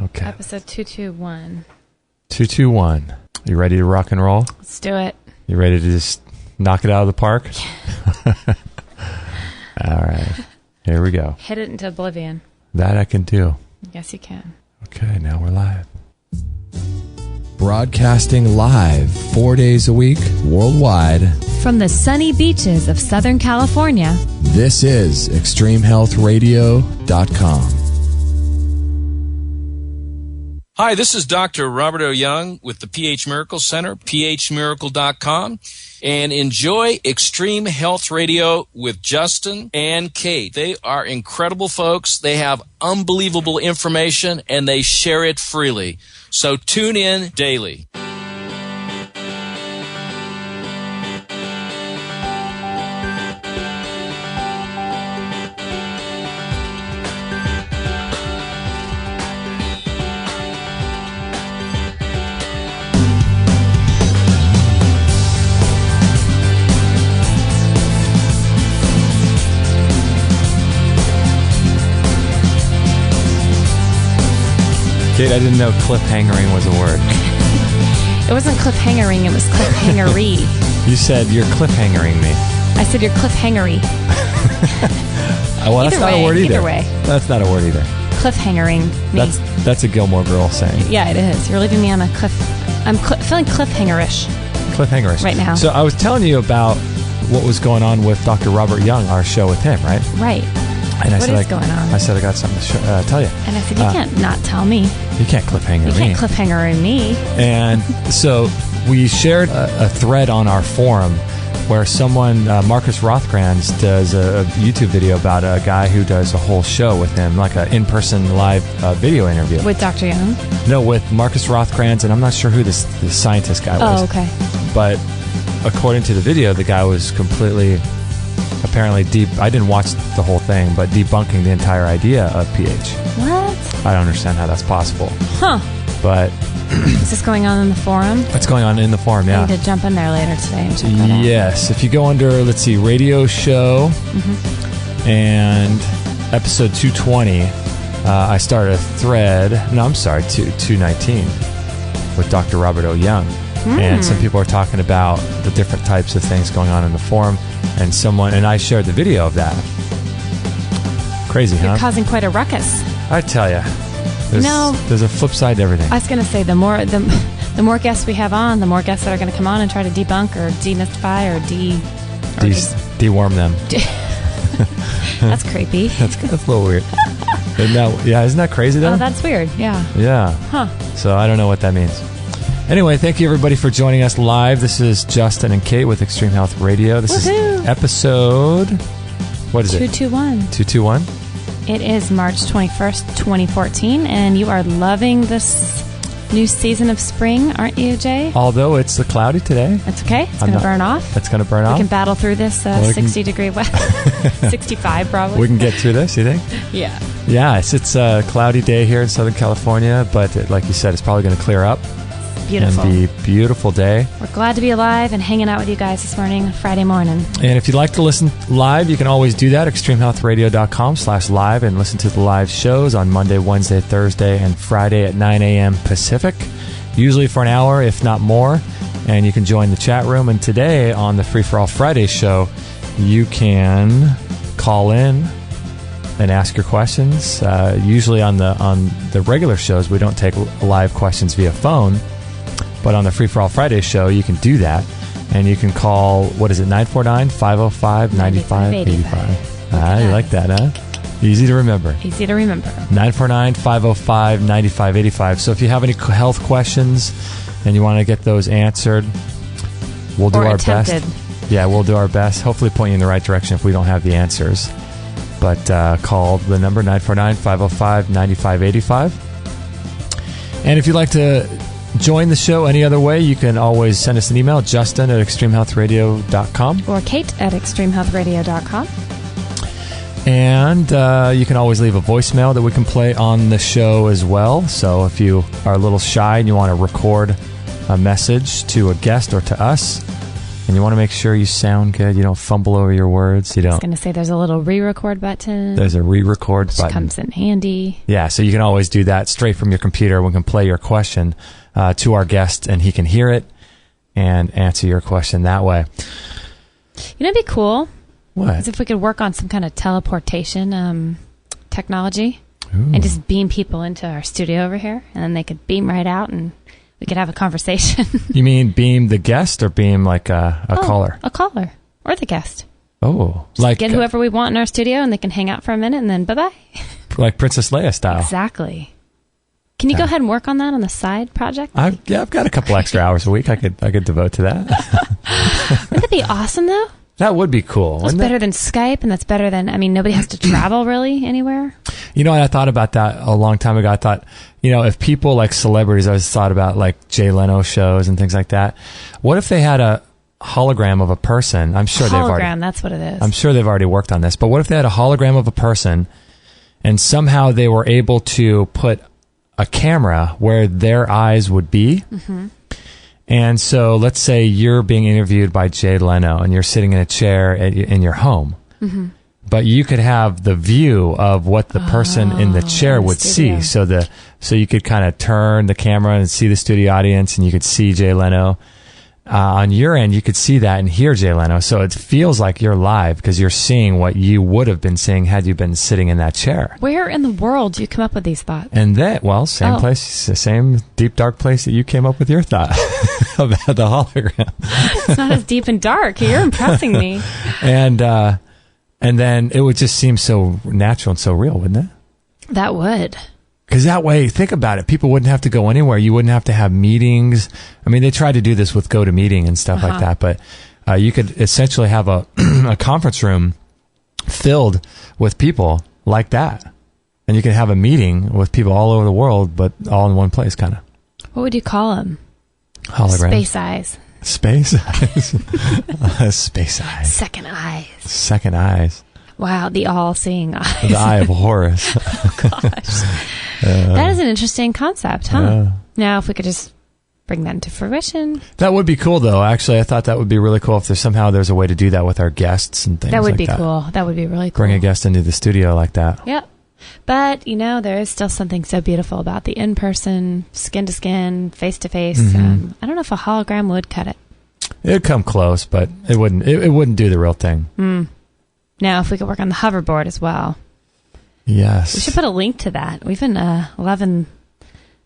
Okay. Episode 221. 221. You ready to rock and roll? Let's do it. You ready to just knock it out of the park? All right. Here we go. Hit it into oblivion. That I can do. Yes, you can. Okay, now we're live. Broadcasting live 4 days a week worldwide. From the sunny beaches of Southern California. This is ExtremeHealthRadio.com. Hi, this is Dr. Robert O. Young with the PH Miracle Center, phmiracle.com, and enjoy Extreme Health Radio with Justin and Kate. They are incredible folks. They have unbelievable information, and they share it freely. So tune in daily. Kate, I didn't know cliffhangering was a word. It wasn't cliffhangering, it was cliffhangery. You said you're cliffhangering me. I said you're cliffhangery. Well, that's not a word either. Either way. That's not a word either. Cliffhangering me. That's a Gilmore Girl saying. Yeah, it is. You're leaving me on a cliff. I'm feeling cliffhangerish. Cliffhangerish. Right now. So I was telling you about what was going on with Dr. Robert Young, our show with him, right? Right. And What is going on? I said I got something to tell you. And I said, you can't not tell me. You can't cliffhanger You me. can't cliffhanger me. And so we shared a thread on our forum where someone, Marcus Rothkranz, does a YouTube video about a guy who does a whole show with him, like an in-person live video interview. With Dr. Young? No, with Marcus Rothkranz, and I'm not sure who the scientist guy was. Oh, okay. But according to the video, the guy was completely, apparently I didn't watch the whole thing, but debunking the entire idea of pH. What? I don't understand how that's possible. Huh. But Is this going on in the forum? what's going on in the forum, yeah. I need to jump in there later today and check that out. Yes. If you go under, let's see, radio show and episode 220, I started a thread. No, I'm sorry, 219 with Dr. Robert O. Young. And some people are talking about the different types of things going on in the forum. And I shared the video of that. Crazy, huh? You're causing quite a ruckus. I tell you, there's a flip side to everything. I was going to say, the more guests we have on, the more guests that are going to come on and try to debunk or demystify or Deworm them. That's creepy. That's a little weird. Isn't that crazy though? Oh, that's weird. Yeah. Yeah. Huh. So I don't know what that means. Anyway, thank you everybody for joining us live. This is Justin and Kate with Extreme Health Radio. This is episode, what is 221. it? 221. It is March 21st, 2014, and you are loving this new season of spring, aren't you, Jay? Although it's cloudy today. It's okay. It's going to burn off. It's going to burn off. We can battle through this 60-degree weather. 65 probably. We can get through this, you think? Yeah. Yeah, it's a cloudy day here in Southern California, but like you said, it's probably going to clear up. Beautiful. And be a beautiful day. We're glad to be alive and hanging out with you guys this morning, Friday morning. And if you'd like to listen live, you can always do that, extremehealthradio.com/live, and listen to the live shows on Monday, Wednesday, Thursday, and Friday at 9 a.m. Pacific, usually for an hour, if not more. And you can join the chat room. And today on the Free For All Friday show, you can call in and ask your questions. Usually on the regular shows, we don't take live questions via phone. But on the Free For All Friday show, you can do that. And you can call, 949-505-9585. You like that, huh? Easy to remember. 949-505-9585. So if you have any health questions and you want to get those answered, we'll do our best. Yeah, we'll do our best. Hopefully point you in the right direction if we don't have the answers. But call the number 949-505-9585. And if you'd like to join the show any other way, you can always send us an email, justin@extremehealthradio.com. Or kate@extremehealthradio.com. And you can always leave a voicemail that we can play on the show as well. So if you are a little shy and you want to record a message to a guest or to us, and you want to make sure you sound good. You don't fumble over your words. You I was don't. going to say there's a little re-record button. There's a re-record which button. comes in handy. Yeah, so you can always do that straight from your computer. We can play your question to our guest, and he can hear it and answer your question that way. You know, it'd be cool What? is if we could work on some kind of teleportation technology Ooh. and just beam people into our studio over here, and then they could beam right out, and we could have a conversation. You mean beam the guest or beam like a caller? A caller or the guest. Oh, Just like get whoever we want in our studio, and they can hang out for a minute, and then bye-bye. like Princess Leia style. Exactly. Can you go ahead and work on that on the side project? I've got a couple extra hours a week I could devote to that. Wouldn't that be awesome, though? That would be cool. That's wouldn't better it? than Skype, and that's better than, I mean, nobody has to travel really anywhere. You know, I thought about that a long time ago. I thought, you know, if people like celebrities, I always thought about like Jay Leno shows and things like that. What if they had a hologram of a person? I'm sure Hologram, that's what it is. I'm sure they've already worked on this. But what if they had a hologram of a person and somehow they were able to put a camera where their eyes would be? Mm-hmm. And so let's say you're being interviewed by Jay Leno and you're sitting in a chair in your home. Mm-hmm. But you could have the view of what the person in the chair in the would studio. see. So you could kind of turn the camera and see the studio audience, and you could see Jay Leno. On your end, you could see that and hear Jay Leno. So it feels like you're live because you're seeing what you would have been seeing had you been sitting in that chair. Where in the world do you come up with these thoughts? And that, well, same place, the same deep, dark place that you came up with your thought about the hologram. It's not as deep and dark. You're impressing me. And then it would just seem so natural and so real, wouldn't it? That would. Because that way, think about it. People wouldn't have to go anywhere. You wouldn't have to have meetings. I mean, they tried to do this with GoToMeeting and stuff like that, but you could essentially have a conference room filled with people like that. And you could have a meeting with people all over the world, but all in one place, kind of. What would you call them? Hologram. Space eyes. Space eyes. Space eyes. Second eyes. Second eyes. Wow, the all-seeing eyes. The eye of Horus. Gosh. That is an interesting concept, huh? Yeah. Now, if we could just bring that into fruition. That would be cool, though. Actually, I thought that would be really cool if there's a way to do that with our guests and things That would like be that. cool. That would be really cool. Bring a guest into the studio like that. Yep. But, you know, there is still something so beautiful about the in-person, skin-to-skin, face-to-face. Mm-hmm. I don't know if a hologram would cut it. It'd come close, but it wouldn't. It wouldn't do the real thing. Now, if we could work on the hoverboard as well. Yes. We should put a link to that. We've been loving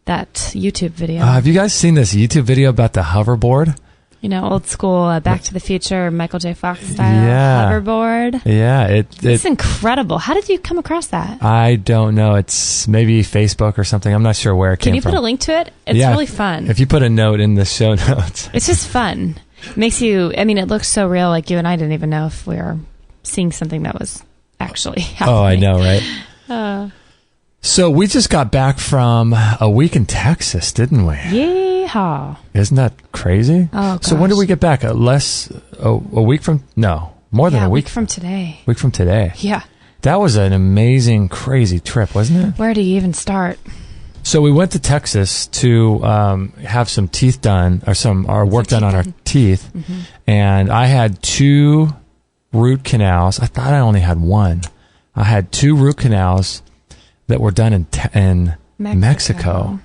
that YouTube video. Have you guys seen this YouTube video about the hoverboard? You know, old school Back to the Future, Michael J. Fox style hoverboard. Yeah. It's incredible. How did you come across that? I don't know. It's maybe Facebook or something. I'm not sure where it came Can you from. put a link to it? It's really fun. If you put a note in the show notes. It's just fun. Makes you, I mean, it looks so real. Like you and I didn't even know if we were seeing something that was actually happening. Oh, I know, right? So we just got back from a week in Texas, didn't we? Yeehaw. Isn't that crazy? Oh, So when did gosh. we get back? A week from? No, more than Yeah, a week from today. Week from today. Yeah. That was an amazing, crazy trip, wasn't it? Where do you even start? So we went to Texas to have some teeth done, or our work done on our teeth, and I had 2 root canals. I thought I only had 1. I had 2 root canals that were done in Mexico.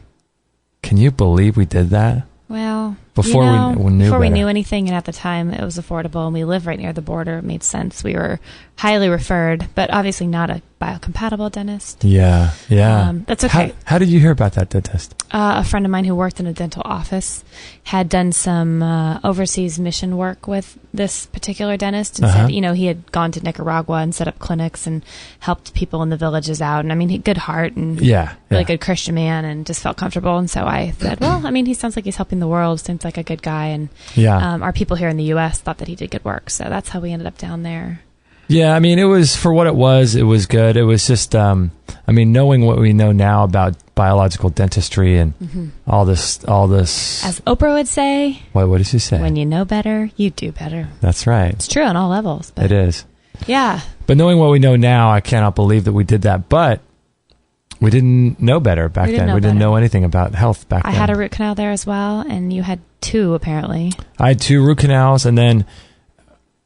Can you believe we did that? Well, Before we knew before we better. knew anything, and at the time it was affordable, and we live right near the border. It made sense. We were highly referred, but obviously not a biocompatible dentist. Yeah. That's okay. How did you hear about that dentist? A friend of mine who worked in a dental office had done some overseas mission work with this particular dentist, and said, you know, he had gone to Nicaragua and set up clinics and helped people in the villages out. And I mean, good heart and really good Christian man, and just felt comfortable. And so I said, well, I mean, he sounds like he's helping the world. Seems like a good guy. And our people here in the U.S. thought that he did good work. So that's how we ended up down there. Yeah, I mean, it was, for what it was good. It was just, I mean, knowing what we know now about biological dentistry and all this. As Oprah would say, what did she say? when you know better, you do better. That's right. It's true on all levels. But It is. Yeah. But knowing what we know now, I cannot believe that we did that. But we didn't know better back then. We didn't know anything about health back then. I had a root canal there as well, and you had 2 apparently. I had 2 root canals, and then,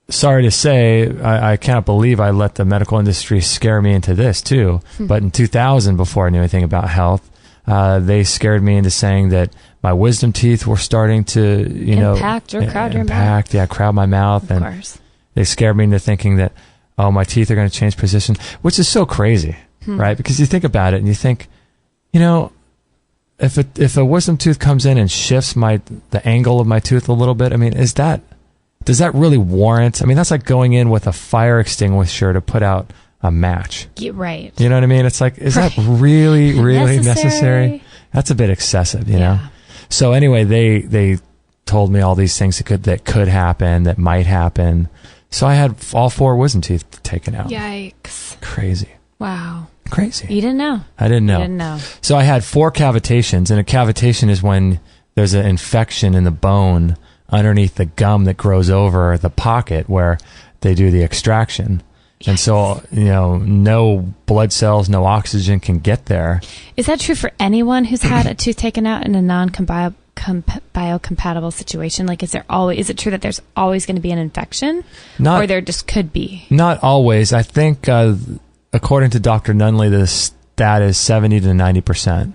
sorry to say, I can't believe I let the medical industry scare me into this too. But in 2000, before I knew anything about health, they scared me into saying that my wisdom teeth were starting to, impact or crowd your mouth. Yeah, crowd my mouth. Of course. They scared me into thinking that, oh, my teeth are going to change position, which is so crazy, right? Because you think about it and you think, if a wisdom tooth comes in and shifts the angle of my tooth a little bit, I mean, does that really warrant? I mean, that's like going in with a fire extinguisher to put out a match. Yeah, right. You know what I mean? It's like, is that really, really necessary? That's a bit excessive, you know? So anyway, they told me all these things that could happen, that might happen. So I had all 4 wisdom teeth taken out. Yikes. Crazy. Wow. Crazy. You didn't know. I didn't know. You didn't know. So I had 4 cavitations, and a cavitation is when there's an infection in the bone underneath the gum that grows over the pocket where they do the extraction. Yes. And so, no blood cells, no oxygen can get there. Is that true for anyone who's had a tooth taken out in a biocompatible situation? Like, is it true that there's always going to be an infection? Or there just could be? Not always. I think, according to Dr. Nunley, the stat is 70 to 90%.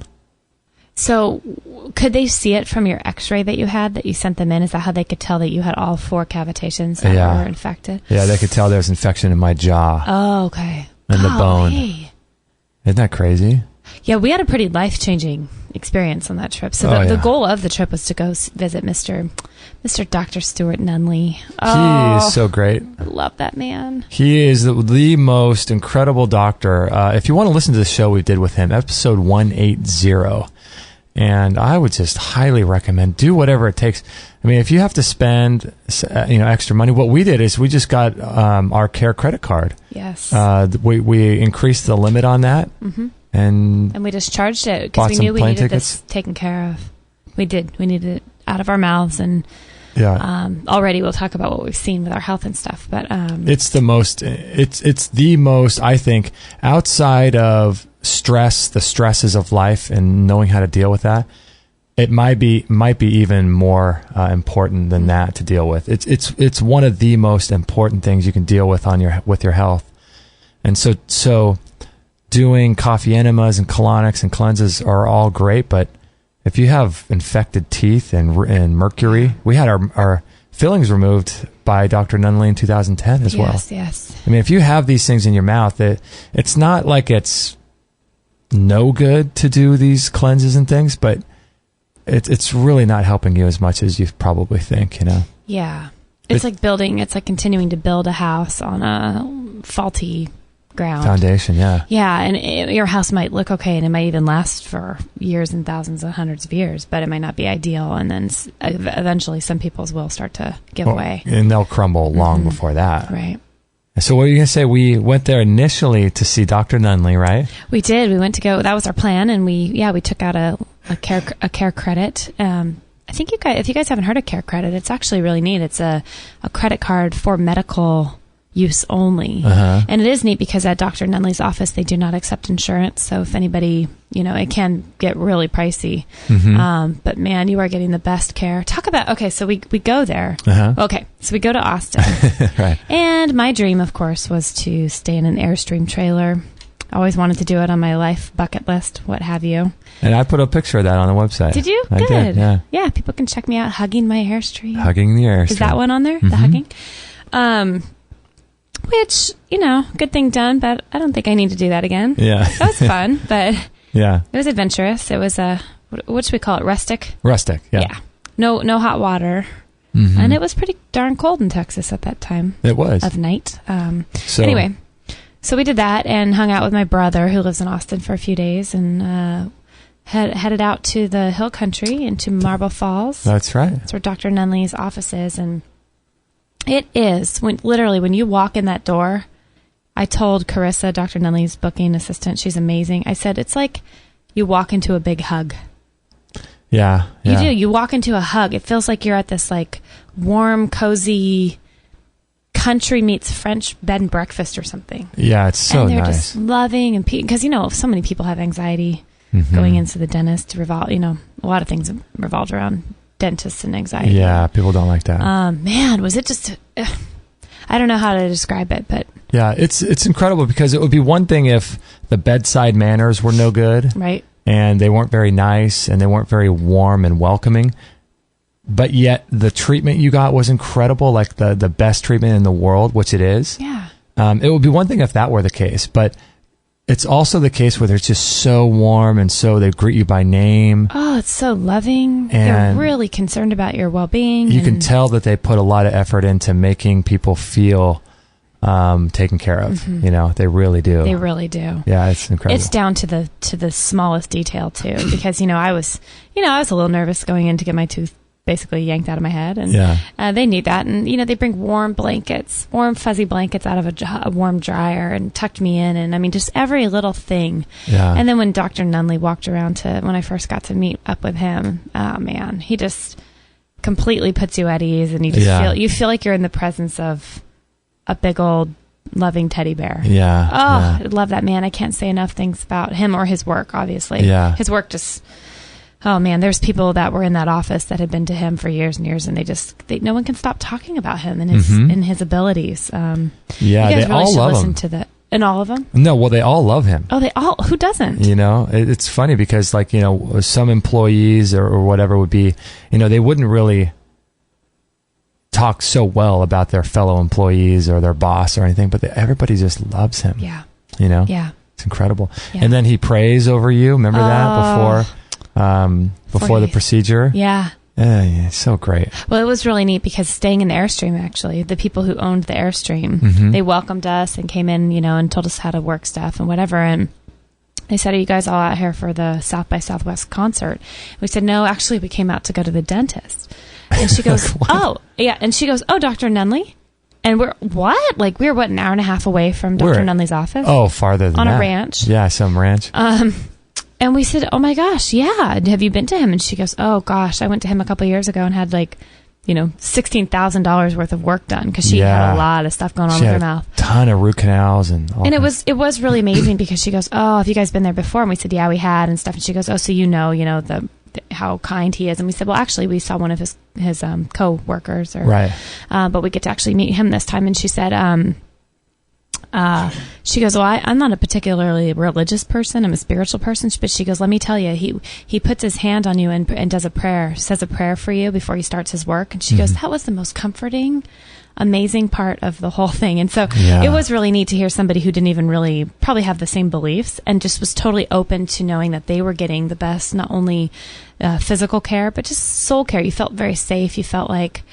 So could they see it from your x-ray that you had, that you sent them in? Is that how they could tell that you had all 4 cavitations that were infected? Yeah, they could tell there's infection in my jaw. Oh, okay. And the bone. Hey. Isn't that crazy? Yeah, we had a pretty life-changing experience on that trip. So the goal of the trip was to go visit Mr. Dr. Stuart Nunley. Oh, he is so great. I love that man. He is the most incredible doctor. If you want to listen to the show we did with him, episode 180, and I would just highly recommend, do whatever it takes. I mean, if you have to spend extra money, what we did is we just got our Care credit card. Yes. We increased the limit on that. Mm-hmm. And we just charged it because we knew we needed this taken care of. We did. We needed it out of our mouths, and already we'll talk about what we've seen with our health and stuff. But it's the most. It's the most, I think, outside of the stresses of life and knowing how to deal with that. It might be even more important than that to deal with. It's one of the most important things you can deal with with your health, and so. Doing coffee enemas and colonics and cleanses are all great, but if you have infected teeth and mercury, we had our fillings removed by Dr. Nunley in 2010 as well. Yes. I mean, if you have these things in your mouth, it's not like it's no good to do these cleanses and things, but it's really not helping you as much as you probably think, Yeah. It's like continuing to build a house on a faulty ground. Foundation, yeah. Yeah, and your house might look okay, and it might even last for years and thousands and hundreds of years, but it might not be ideal, and then eventually some people's will start to give way. And they'll crumble long before that. Right. So what are you going to say? We went there initially to see Dr. Nunley, right? We did. We went to go. That was our plan, and we took out a care credit. I think if you guys haven't heard of Care Credit, it's actually really neat. It's a credit card for medical use only. And it is neat because at Dr. Nunley's office, they do not accept insurance. So if anybody, it can get really pricey. But man, you are getting the best care. So we go there. Okay. So we go to Austin. Right. And my dream, of course, was to stay in an Airstream trailer. I always wanted to do it on my life bucket list, what have you. And I put a picture of that on the website. Did you? I Good. did, yeah. Yeah, people can check me out hugging my Airstream. Hugging the Airstream. Is that one on there? The hugging? Which, good thing done, but I don't think I need to do that again. Yeah. That was fun, but yeah, it was adventurous. It was what should we call it? Rustic? Rustic, yeah. Yeah. No hot water. And it was pretty darn cold in Texas at that time. It was. Of night. Anyway, so we did that and hung out with my brother who lives in Austin for a few days and headed out to the hill country into Marble Falls. That's right. That's where Dr. Nunley's office is, and it is when you walk in that door. I told Carissa, Dr. Nunley's booking assistant, she's amazing. I said, it's like you walk into a big hug. Yeah. You do. You walk into a hug. It feels like you're at this warm, cozy country meets French bed and breakfast or something. Yeah, it's so nice. And they're just loving and because so many people have anxiety going into the dentist. A lot of things revolved around dentists and anxiety. Yeah, people don't like that. Man, was it just... I don't know how to describe it, but... Yeah, it's incredible because it would be one thing if the bedside manners were no good. Right. And they weren't very nice and they weren't very warm and welcoming. But yet the treatment you got was incredible, like the best treatment in the world, which it is. Yeah. It would be one thing if that were the case, but it's also the case where they're just so warm and so they greet you by name. Oh, it's so loving. And they're really concerned about your well-being. You can tell that they put a lot of effort into making people feel taken care of. Mm-hmm. You know, they really do. They really do. Yeah, it's incredible. It's down to the smallest detail too, because I was a little nervous going in to get my tooth basically yanked out of my head, and they need that, and they bring warm fuzzy blankets out of a warm dryer and tucked me in, and I mean just every little thing. Yeah. And then when Dr. Nunley walked around when I first got to meet up with him, oh man, he just completely puts you at ease, and you just feel like you're in the presence of a big old loving teddy bear. Yeah. Oh, I love that man. I can't say enough things about him or his work, obviously. Yeah. His work just, oh man, there's people that were in that office that had been to him for years and years, and no one can stop talking about him and his abilities. Yeah, you guys they really all should love listen him. to that. And all of them? No, well, they all love him. Oh, who doesn't? It's funny because some employees or whatever would be, they wouldn't really talk so well about their fellow employees or their boss or anything, but everybody just loves him. Yeah. Yeah. It's incredible. Yeah. And then he prays over you. Remember that before the procedure? Yeah. Yeah, it's so great. Well, it was really neat because staying in the Airstream, actually, the people who owned the Airstream, they welcomed us and came in, and told us how to work stuff and whatever. And they said, "Are you guys all out here for the South by Southwest concert?" We said, "No, actually, we came out to go to the dentist." And she goes, "Oh, yeah." And she goes, "Oh, Dr. Nunley?" And we're, what? Like, we're, an hour and a half away from Dr. Nunley's office? Oh, farther than on that. On a ranch. Yeah, some ranch. And we said, "Oh my gosh, yeah. Have you been to him?" And she goes, "Oh gosh, I went to him a couple of years ago and had $16,000 worth of work done because she had a lot of stuff going on with her mouth. A ton of root canals and all it was really amazing because she goes, "Oh, have you guys been there before?" And we said, "Yeah, we had," and stuff. And she goes, "Oh, so how kind he is." And we said, "Well, actually, we saw one of his co-workers, right? But we get to actually meet him this time." And she said, she goes, "Well, I'm not a particularly religious person. I'm a spiritual person." But she goes, "Let me tell you, he puts his hand on you and does says a prayer for you before he starts his work." And she goes, "That was the most comforting, amazing part of the whole thing." And so it was really neat to hear somebody who didn't even really probably have the same beliefs and just was totally open to knowing that they were getting the best, not only physical care, but just soul care. You felt very safe. You felt like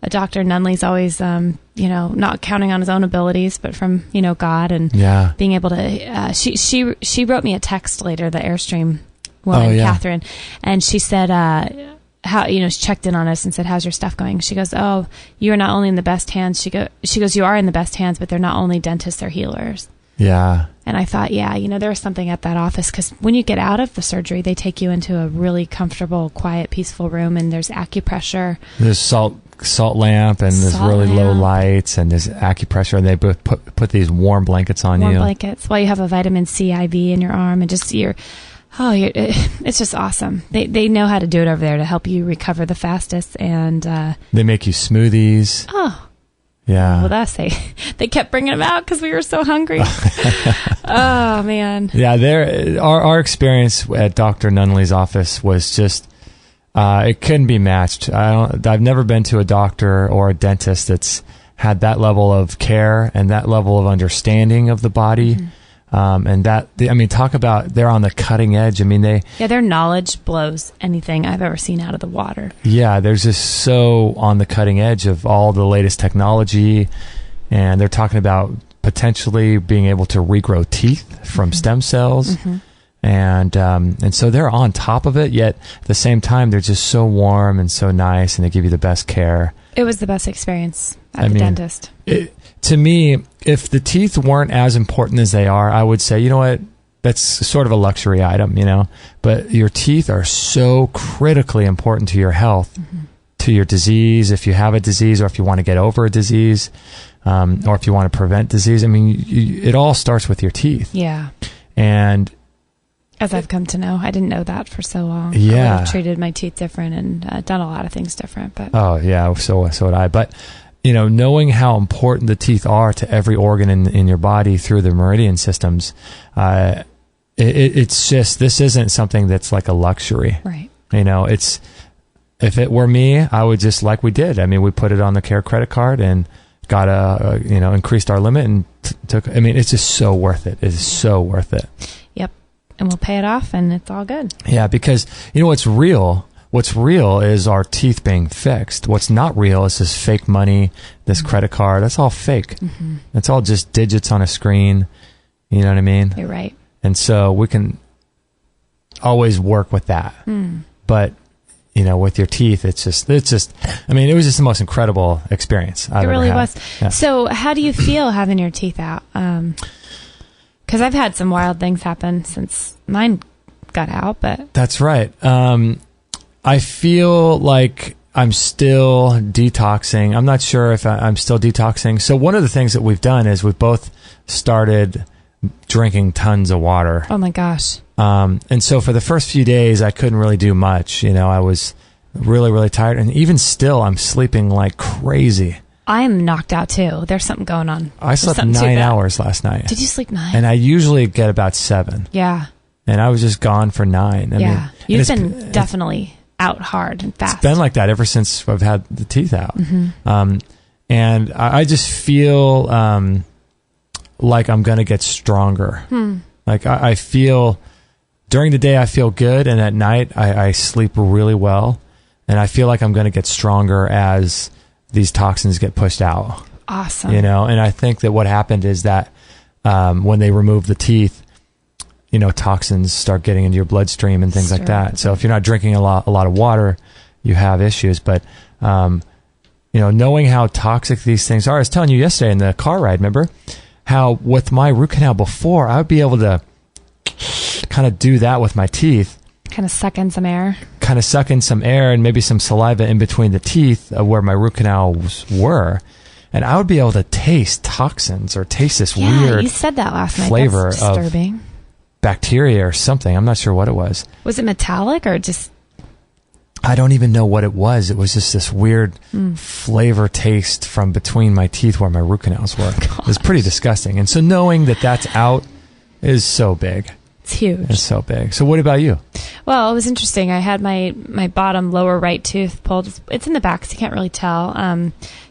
Dr. Nunley's always, not counting on his own abilities, but from, God and being able to, she wrote me a text later, the Airstream woman, Catherine, and she said, she checked in on us and said, "How's your stuff going?" She goes, "Oh, you are not only in the best hands." She goes, "You are in the best hands, but they're not only dentists, they're healers." Yeah. And I thought, there was something at that office because when you get out of the surgery, they take you into a really comfortable, quiet, peaceful room, and there's acupressure. There's salt lamp, and there's really low lights, and there's acupressure, and they put these warm blankets on you. Warm blankets while you have a vitamin C IV in your arm, and just it's just awesome. They know how to do it over there to help you recover the fastest, and they make you smoothies. Oh. Yeah. Well, they kept bringing them out because we were so hungry. Oh, man. Yeah, our experience at Dr. Nunley's office was just, it couldn't be matched. I've never been to a doctor or a dentist that's had that level of care and that level of understanding of the body. And talk about they're on the cutting edge. Their knowledge blows anything I've ever seen out of the water. Yeah, they're just so on the cutting edge of all the latest technology, and they're talking about potentially being able to regrow teeth from stem cells, and so they're on top of it. Yet at the same time, they're just so warm and so nice, and they give you the best care. It was the best experience at the dentist. To me, if the teeth weren't as important as they are, I would say, you know what, that's sort of a luxury item, But your teeth are so critically important to your health, to your disease, if you have a disease or if you want to get over a disease, or if you want to prevent disease. It all starts with your teeth. Yeah. And As I've come to know. I didn't know that for so long. Yeah. I would have treated my teeth different and done a lot of things different. But Oh, yeah, so would I. But, knowing how important the teeth are to every organ in your body through the meridian systems, it's just, this isn't something that's like a luxury. Right. It's, if it were me, I would just, like we did. I mean, we put it on the CARE credit card and got increased our limit and it's just so worth it. It is so worth it. Yep. And we'll pay it off and it's all good. Yeah, because what's real is our teeth being fixed. What's not real is this fake money, this credit card. That's all fake. Mm-hmm. It's all just digits on a screen. You know what I mean? You're right. And so we can always work with that. But with your teeth, it was just the most incredible experience I've ever had. It really was. Yeah. So how do you feel having your teeth out? Because I've had some wild things happen since mine got out, but... That's right. I feel like I'm still detoxing. I'm not sure if I'm still detoxing. So one of the things that we've done is we've both started drinking tons of water. Oh my gosh. And so for the first few days, I couldn't really do much. I was really, really tired. And even still, I'm sleeping like crazy. I am knocked out too. There's something going on. I slept 9 hours last night. Did you sleep 9? And I usually get about 7. Yeah. And I was just gone for 9. You've been definitely out hard and fast. It's been like that ever since I've had the teeth out. Mm-hmm. And I just feel like I'm going to get stronger. Like I feel... During the day, I feel good, and at night, I sleep really well, and I feel like I'm going to get stronger as these toxins get pushed out. Awesome. And I think that what happened is that when they remove the teeth, toxins start getting into your bloodstream and things like that. So if you're not drinking a lot of water, you have issues. But knowing how toxic these things are, I was telling you yesterday in the car ride, remember, how with my root canal before, I would be able to kind of do that with my teeth. Kind of suck in some air. And maybe some saliva in between the teeth where my root canals were. And I would be able to taste toxins or taste this weird you said that last night. flavor That's disturbing. of bacteria or something. I'm not sure what it was. Was it metallic or just... I don't even know what it was. It was just this weird flavor taste from between my teeth where my root canals were. It was pretty disgusting. And so knowing that that's out is so big. It's huge. It's so big. So what about you? Well, it was interesting. I had my bottom lower right tooth pulled. It's in the back, so you can't really tell.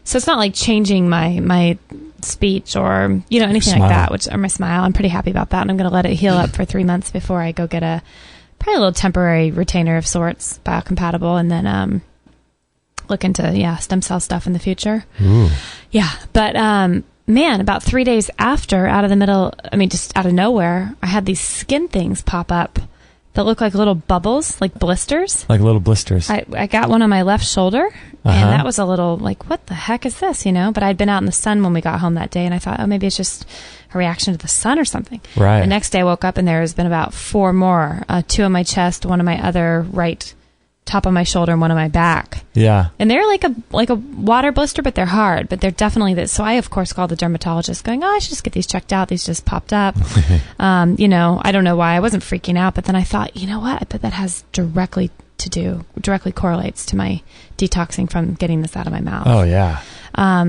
So it's not like changing my speech or anything like that, or my smile. I'm pretty happy about that, and I'm going to let it heal up for 3 months before I go get probably a little temporary retainer of sorts, biocompatible, and then look into stem cell stuff in the future. Ooh. Yeah, but man, about 3 days after, just out of nowhere, I had these skin things pop up that look like little bubbles, like blisters. Like little blisters. I got one on my left shoulder, and that was a little like, what the heck is this, But I'd been out in the sun when we got home that day, and I thought, oh, maybe it's just a reaction to the sun or something. Right. The next day I woke up, and there has been about 4 more, 2 on my chest, 1 on my other right top of my shoulder, and 1 on my back. Yeah. And they're like a water blister, but they're hard. But they're definitely this. So I, of course, called the dermatologist going, I should just get these checked out. These just popped up. I don't know why I wasn't freaking out. But then I thought, you know what? I bet that has directly correlates to my detoxing from getting this out of my mouth. Oh, yeah.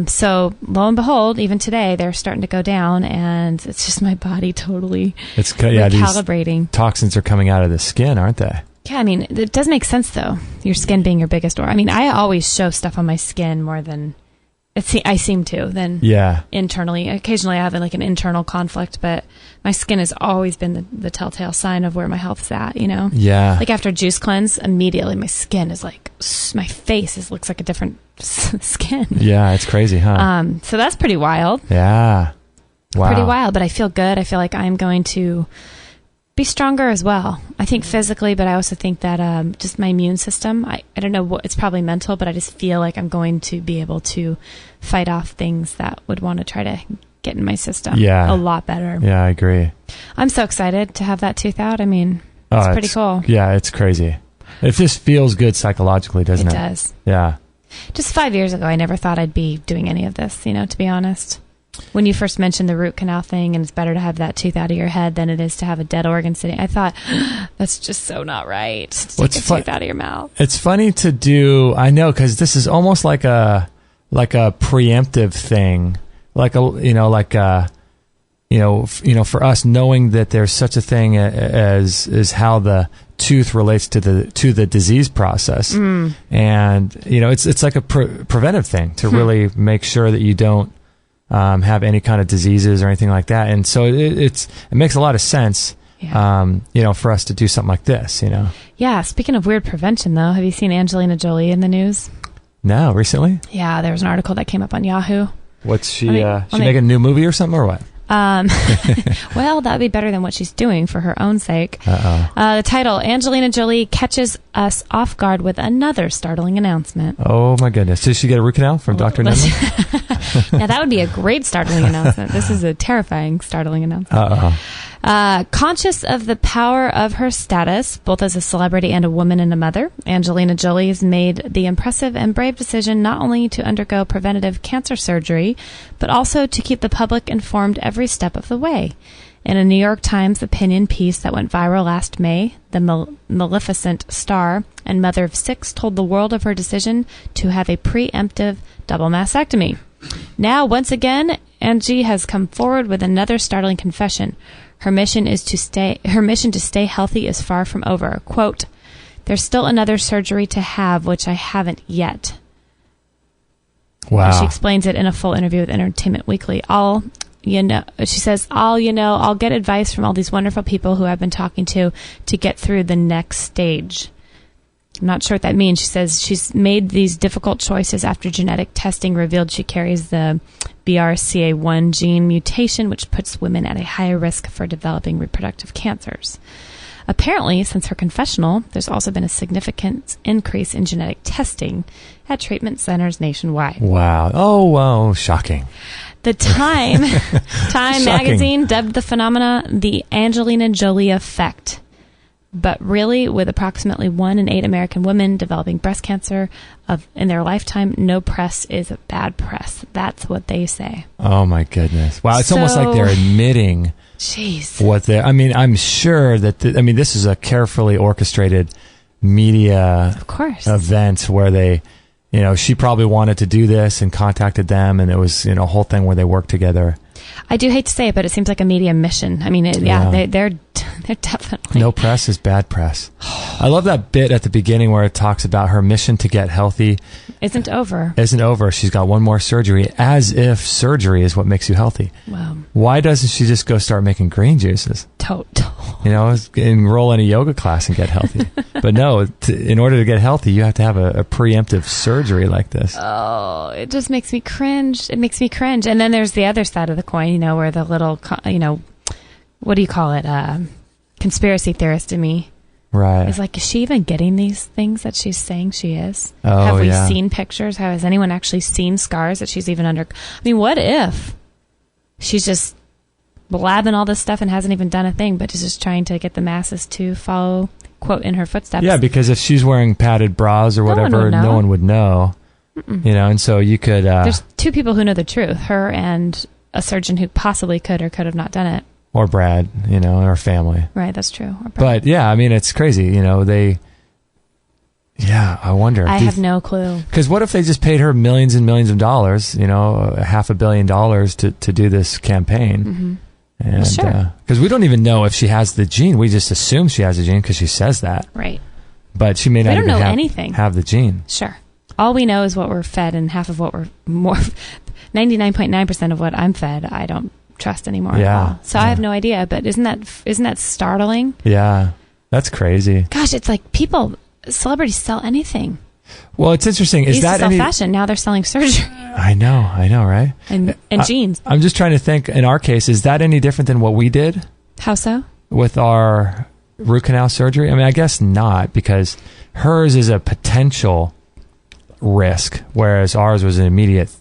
So lo and behold, even today, they're starting to go down, and it's just my body totally recalibrating. These toxins are coming out of the skin, aren't they? Yeah, it does make sense, though, your skin being your biggest organ. I always show stuff on my skin more than I seem to than internally. Occasionally I have an internal conflict, but my skin has always been the telltale sign of where my health's at, Yeah. Like after a juice cleanse, immediately my skin is like, my face looks like a different skin. Yeah, it's crazy, huh? So that's pretty wild. Yeah. Wow. Pretty wild, but I feel good. I feel like I'm going to be stronger as well. I think physically, but I also think that just my immune system, I don't know what, it's probably mental, but I just feel like I'm going to be able to fight off things that would want to try to get in my system a lot better. Yeah, I agree. I'm so excited to have that tooth out. It's pretty cool. Yeah, it's crazy. It just feels good psychologically, doesn't it? It does. Yeah. Just 5 years ago, I never thought I'd be doing any of this, to be honest. when you first mentioned the root canal thing, and it's better to have that tooth out of your head than it is to have a dead organ sitting, I thought, that's just so not right. Take a tooth out of your mouth. It's funny to do, I know, because this is almost like a preemptive thing, for us, knowing that there's such a thing as how the tooth relates to the disease process, and it's like a preventive thing to really make sure that you don't have any kind of diseases or anything like that. And so it makes a lot of sense, for us to do something like this. Yeah. Speaking of weird prevention, though, have you seen Angelina Jolie in the news? No, recently. Yeah, there was an article that came up on Yahoo. What's she? She making a new movie or something, or what? Well, that'd be better than what she's doing for her own sake. The title, Angelina Jolie catches us off guard with another startling announcement. Oh, my goodness. Did she get a root canal from Dr. Nunley? Now, that would be a great startling announcement. This is a terrifying startling announcement. Conscious of the power of her status, both as a celebrity and a woman and a mother, Angelina Jolie has made the impressive and brave decision not only to undergo preventative cancer surgery, but also to keep the public informed every step of the way. In a New York Times opinion piece that went viral last May, the Maleficent star and mother of 6 told the world of her decision to have a preemptive double mastectomy. Now, once again, Angie has come forward with another startling confession. Her mission to stay healthy is far from over. Quote, "There's still another surgery to have, which I haven't yet." Wow. And she explains it in a full interview with Entertainment Weekly. She says, I'll get advice from all these wonderful people who I've been talking to get through the next stage. I'm not sure what that means. She says she's made these difficult choices after genetic testing revealed she carries the BRCA1 gene mutation, which puts women at a higher risk for developing reproductive cancers. Apparently, since her confessional, there's also been a significant increase in genetic testing at treatment centers nationwide. Wow. Oh, wow. Shocking. The Time magazine dubbed the phenomena the Angelina Jolie effect. But really, with approximately 1 in 8 American women developing breast cancer in their lifetime, no press is bad press. That's what they say. Oh, my goodness. Wow, it's almost like they're admitting what they're... I mean, I'm sure that... this is a carefully orchestrated media event where they... she probably wanted to do this and contacted them, and it was a whole thing where they worked together. I do hate to say it, but it seems like a media mission. I mean, they're definitely... No press is bad press. I love that bit at the beginning where it talks about her mission to get healthy. Isn't over. She's got one more surgery, as if surgery is what makes you healthy. Wow. Why doesn't she just go start making green juices? Enroll in a yoga class and get healthy. But no, in order to get healthy, you have to have a preemptive surgery like this. Oh, it just makes me cringe. It makes me cringe. And then there's the other side of the coin, where the little, what do you call it? Conspiracy theorist in me. Right. Is like, is she even getting these things that she's saying she is? Oh, have we seen pictures? Has anyone actually seen scars that she's even under? I mean, what if she's just blabbing all this stuff and hasn't even done a thing, but is just trying to get the masses to follow, quote, in her footsteps? Yeah, because if she's wearing padded bras or whatever, no one would know. And so you could... There's 2 people who know the truth, her and a surgeon who possibly could or could have not done it. Or Brad, or family. Right, that's true. But yeah, it's crazy. I wonder. I have no clue. Because what if they just paid her millions and millions of dollars, $500 million to do this campaign? Mm-hmm. And sure. Because we don't even know if she has the gene. We just assume she has the gene because she says that. Right. But she may not even have the gene. Sure. All we know is what we're fed, and half of what we're 99.9% of what I'm fed, I don't trust anymore at all. So I have no idea, but isn't that startling? Yeah. That's crazy. Gosh, it's like celebrities sell anything. Well, it's interesting. They used to sell fashion, now they're selling surgery. I know, right? And jeans. I'm just trying to think, in our case, is that any different than what we did? How so? With our root canal surgery? I guess not, because hers is a potential risk, whereas ours was an immediate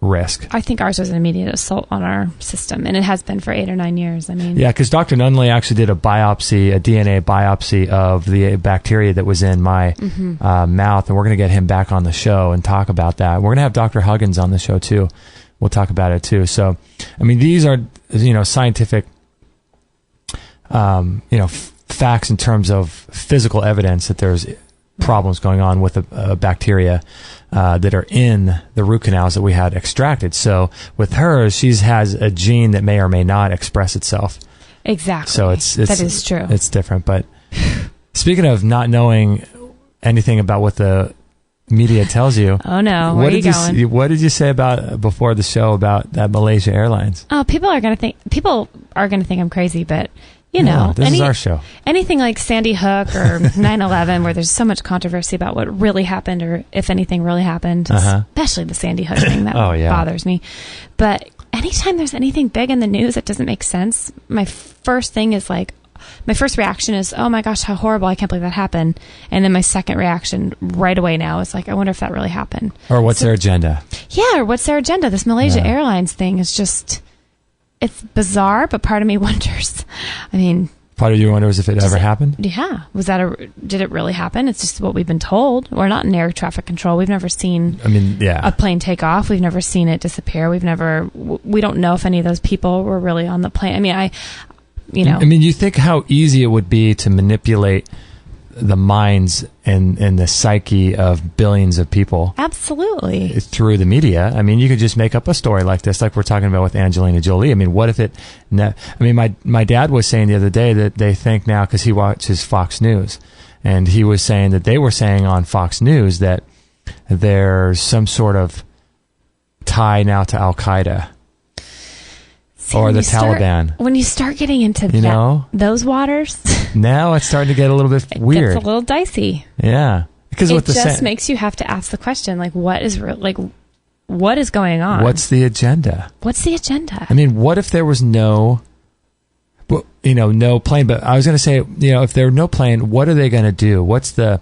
risk. I think ours was an immediate assault on our system, and it has been for 8 or 9 years. Yeah, because Dr. Nunley actually did a DNA biopsy of the bacteria that was in my mouth, and we're going to get him back on the show and talk about that. We're going to have Dr. Huggins on the show too we'll talk about it too. So, I mean, these are, scientific, facts in terms of physical evidence that there's problems going on with the bacteria that are in the root canals that we had extracted. So with her, she has a gene that may or may not express itself. Exactly. So it's that is true. It's different. But speaking of not knowing anything about what the media tells you. Oh no, where are you going? What did you say about before the show about that Malaysia Airlines? Oh, people are going to think I'm crazy, but this is our show. Anything like Sandy Hook or 9/11, where there's so much controversy about what really happened or if anything really happened, especially the Sandy Hook thing that bothers me. But anytime there's anything big in the news that doesn't make sense, my first reaction is, oh my gosh, how horrible, I can't believe that happened. And then my second reaction right away now is like, I wonder if that really happened. Or what's their agenda? Yeah, or what's their agenda? This Malaysia Airlines thing is just, it's bizarre, but part of me wonders. I mean... Part of you wonders if it ever happened? Yeah. Did it really happen? It's just what we've been told. We're not in air traffic control. We've never seen a plane take off. We've never seen it disappear. We don't know if any of those people were really on the plane. I mean, you think how easy it would be to manipulate the minds and the psyche of billions of people. Absolutely. Through the media. I mean, you could just make up a story like this, like we're talking about with Angelina Jolie. I mean, what if it... my dad was saying the other day that they think now, because he watches Fox News, and he was saying that they were saying on Fox News that there's some sort of tie now to Al-Qaeda. See, or the Taliban. When you start getting into those waters, now it's starting to get a little bit weird. It's a little dicey. Yeah, because it just makes you have to ask the question, like, what is going on? What's the agenda? I mean, what if there was no plane? But I was going to say, if there were no plane, what are they going to do? What's the,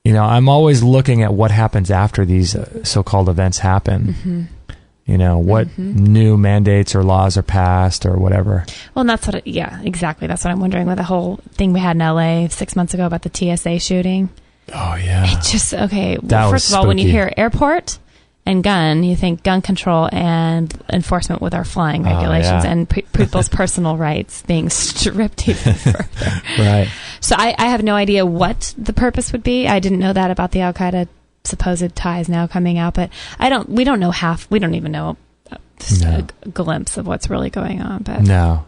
I'm always looking at what happens after these so-called events happen. Mm-hmm. What new mandates or laws are passed or whatever. Well, and that's exactly. That's what I'm wondering with the whole thing we had in LA 6 months ago about the TSA shooting. Oh, yeah. It just, first of all, when you hear airport and gun, you think gun control and enforcement with our flying regulations and people's personal rights being stripped even further. Right. So I have no idea what the purpose would be. I didn't know that about the Al-Qaeda supposed ties now coming out, but we don't even know a glimpse of what's really going on. But no.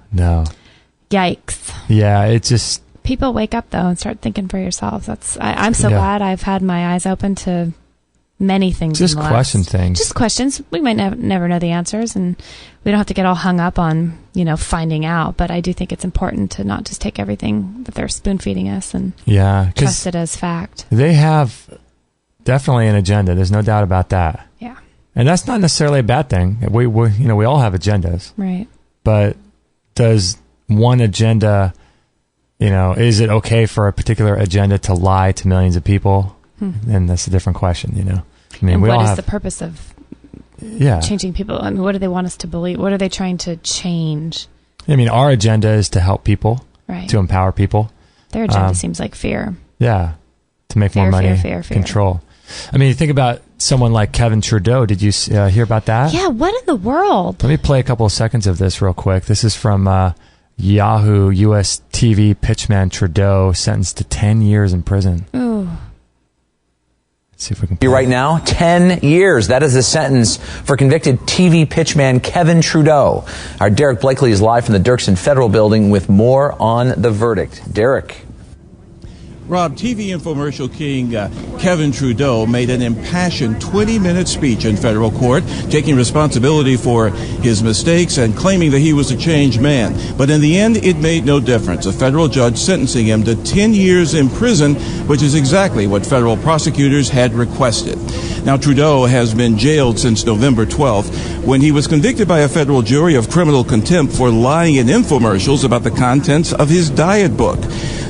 Yikes. Yeah, it's just... People wake up, though, and start thinking for yourselves. I'm so glad I've had my eyes open to many things. Just question things. Just questions. We might never know the answers, and we don't have to get all hung up on, finding out. But I do think it's important to not just take everything that they're spoon-feeding us and trust it as fact. They have... Definitely an agenda. There's no doubt about that. Yeah. And that's not necessarily a bad thing. We all have agendas. Right. But does one agenda, is it okay for a particular agenda to lie to millions of people? And that's a different question, I mean, and what is the purpose of changing people? I mean, what do they want us to believe? What are they trying to change? I mean, our agenda is to help people, right? To empower people. Their agenda seems like fear. Yeah. To make more money, control. I mean, you think about someone like Kevin Trudeau. Did you hear about that? Yeah, what in the world? Let me play a couple of seconds of this real quick. This is from Yahoo. U.S. TV pitchman Trudeau sentenced to 10 years in prison. Ooh. Let's see if we can play right now, 10 years. That is the sentence for convicted TV pitchman Kevin Trudeau. Our Derek Blakely is live from the Dirksen Federal Building with more on the verdict. Derek. Rob, TV infomercial king Kevin Trudeau made an impassioned 20-minute speech in federal court, taking responsibility for his mistakes and claiming that he was a changed man. But in the end, it made no difference. A federal judge sentencing him to 10 years in prison, which is exactly what federal prosecutors had requested. Now, Trudeau has been jailed since November 12th, when he was convicted by a federal jury of criminal contempt for lying in infomercials about the contents of his diet book.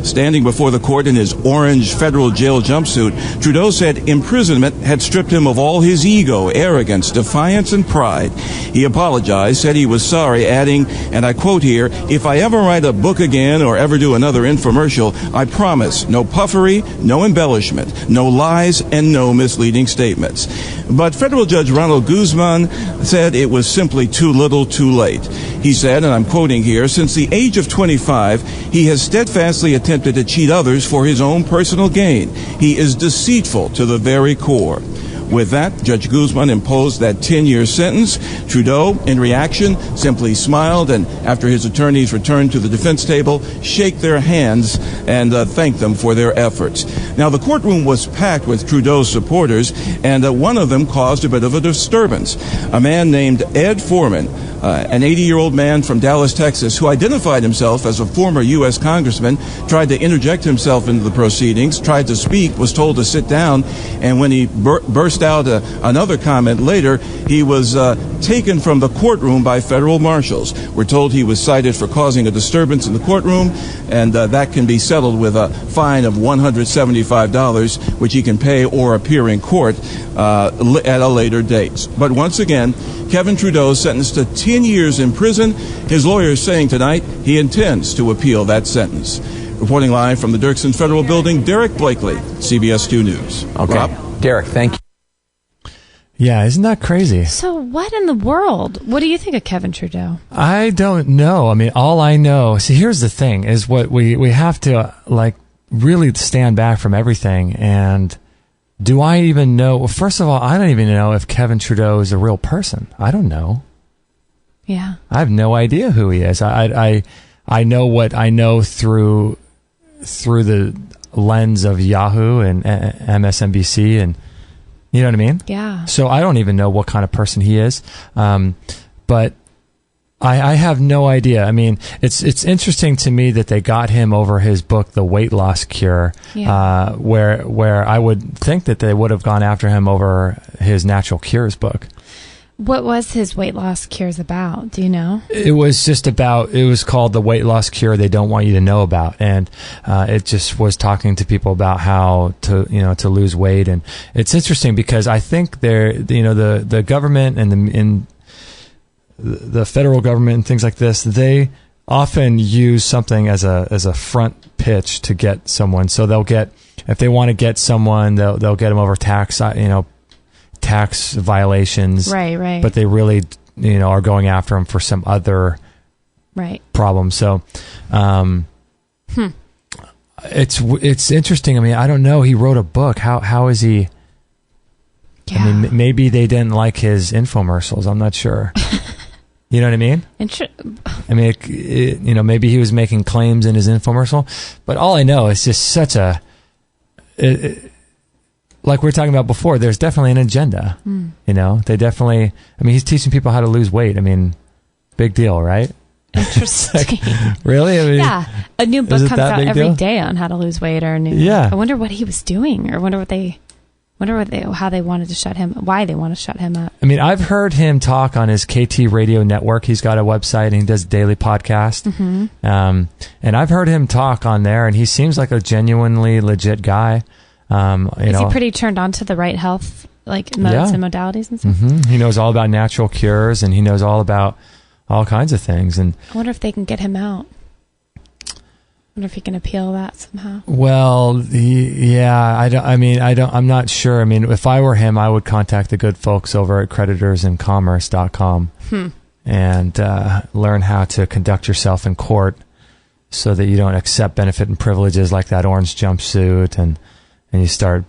Standing before the court in his orange federal jail jumpsuit, Trudeau said imprisonment had stripped him of all his ego, arrogance, defiance, and pride. He apologized, said he was sorry, adding, and I quote here, "If I ever write a book again or ever do another infomercial, I promise no puffery, no embellishment, no lies, and no misleading statements." But federal judge Ronald Guzman said it was simply too little too late. He said, and I'm quoting here, "Since the age of 25, he has steadfastly attempted to cheat others for his own personal gain. He is deceitful to the very core." With that, Judge Guzman imposed that 10-year sentence. Trudeau, in reaction, simply smiled and, after his attorneys returned to the defense table, shake their hands and thank them for their efforts. Now, the courtroom was packed with Trudeau's supporters, and one of them caused a bit of a disturbance. A man named Ed Foreman, an 80-year-old man from Dallas, Texas, who identified himself as a former U.S. congressman, tried to interject himself into the proceedings, tried to speak, was told to sit down, and when he burst out another comment later, he was taken from the courtroom by federal marshals. We're told he was cited for causing a disturbance in the courtroom, and that can be settled with a fine of $175, which he can pay or appear in court at a later date. But once again, Kevin Trudeau sentenced to 10 years in prison. His lawyer is saying tonight he intends to appeal that sentence. Reporting live from the Dirksen Federal Building, Derek Blakely, CBS 2 News. Okay. Rob? Derek, thank you. Yeah, isn't that crazy? So what in the world? What do you think of Kevin Trudeau? I don't know. I mean, all I know, see, here's the thing, is what we have to, really stand back from everything. And do I even know? Well, first of all, I don't even know if Kevin Trudeau is a real person. I don't know. Yeah. I have no idea who he is. I know what I know through the lens of Yahoo and MSNBC, and you know what I mean? Yeah. So I don't even know what kind of person he is. But I have no idea. I mean, it's interesting to me that they got him over his book, The Weight Loss Cure, Yeah. where I would think that they would have gone after him over his Natural Cures book. What was his weight loss cures about? Do you know? It was just about, it was called The Weight Loss Cure They Don't Want You to Know About. And it just was talking to people about how to lose weight. And it's interesting because I think the government and the federal government and things like this, they often use something as a front pitch to get someone. So if they want to get someone, they'll get them over tax violations, right. But they really, are going after him for some other problem. So, it's interesting. I mean, I don't know. He wrote a book. How is he? Yeah. I mean, maybe they didn't like his infomercials. I'm not sure. You know what I mean? I mean, maybe he was making claims in his infomercial, but all I know is just such a. Like we were talking about before, there's definitely an agenda. They definitely. I mean, he's teaching people how to lose weight. I mean, big deal, right? Interesting. Really? I mean, yeah, a new book comes out every day on how to lose weight or a new. Yeah. I wonder what he was doing, or why they wanted to shut him up. I mean, I've heard him talk on his KT Radio network. He's got a website and he does a daily podcast. Mm-hmm. And I've heard him talk on there, and he seems like a genuinely legit guy. Is he pretty turned on to the right health modes and modalities and stuff? Mm-hmm. He knows all about natural cures, and he knows all about all kinds of things. And I wonder if they can get him out. I wonder if he can appeal that somehow. Well, I'm not sure. I mean, if I were him, I would contact the good folks over at creditorsandcommerce.com and learn how to conduct yourself in court so that you don't accept benefit and privileges like that orange jumpsuit and you start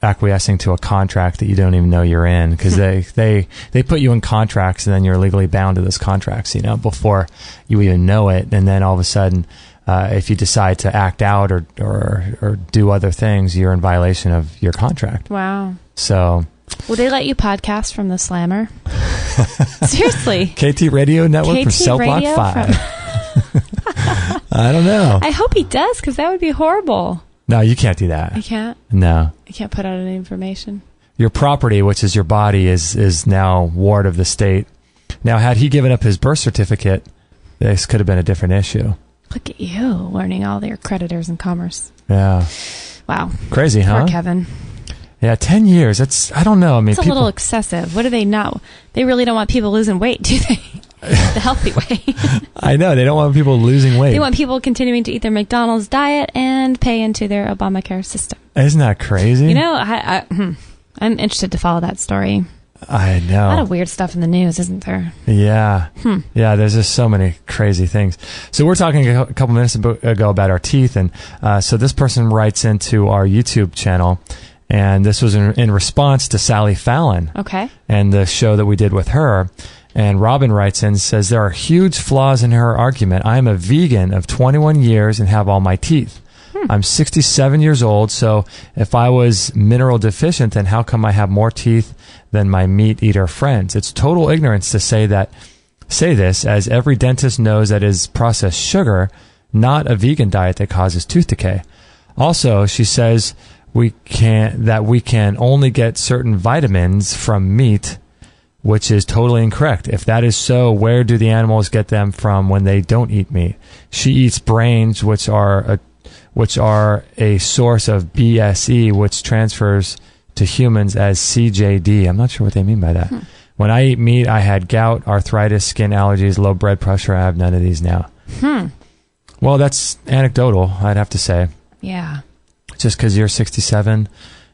acquiescing to a contract that you don't even know you're in, because they put you in contracts and then you're legally bound to those contracts, before you even know it. And then all of a sudden, if you decide to act out or do other things, you're in violation of your contract. Wow. So, will they let you podcast from the Slammer? Seriously. KT Radio Network from Cell Block 5. I don't know. I hope he does, because that would be horrible. No, you can't do that. You can't? No. You can't put out any information. Your property, which is your body, is now ward of the state. Now, had he given up his birth certificate, this could have been a different issue. Look at you learning all your creditors in commerce. Yeah. Wow. Crazy, huh? Poor Kevin. Yeah, 10 years. I don't know. I mean, it's a little excessive. What do they know? They really don't want people losing weight, do they? The healthy way. I know. They don't want people losing weight. They want people continuing to eat their McDonald's diet and pay into their Obamacare system. Isn't that crazy? You know, I'm interested to follow that story. I know. A lot of weird stuff in the news, isn't there? Yeah. Yeah, there's just so many crazy things. So we're talking a couple minutes ago about our teeth. And so this person writes into our YouTube channel. And this was in response to Sally Fallon. Okay. And the show that we did with her. And Robin writes in and says, there are huge flaws in her argument. I am a vegan of 21 years and have all my teeth. I'm 67 years old, so if I was mineral deficient, then how come I have more teeth than my meat eater friends? It's total ignorance to say this, as every dentist knows that is processed sugar, not a vegan diet that causes tooth decay. Also, she says we can only get certain vitamins from meat, which is totally incorrect. If that is so, where do the animals get them from when they don't eat meat? She eats brains, which are a source of BSE, which transfers to humans as CJD. I'm not sure what they mean by that. When I eat meat, I had gout, arthritis, skin allergies, low blood pressure. I have none of these now. Well, that's anecdotal, I'd have to say. Yeah. Just because you're 67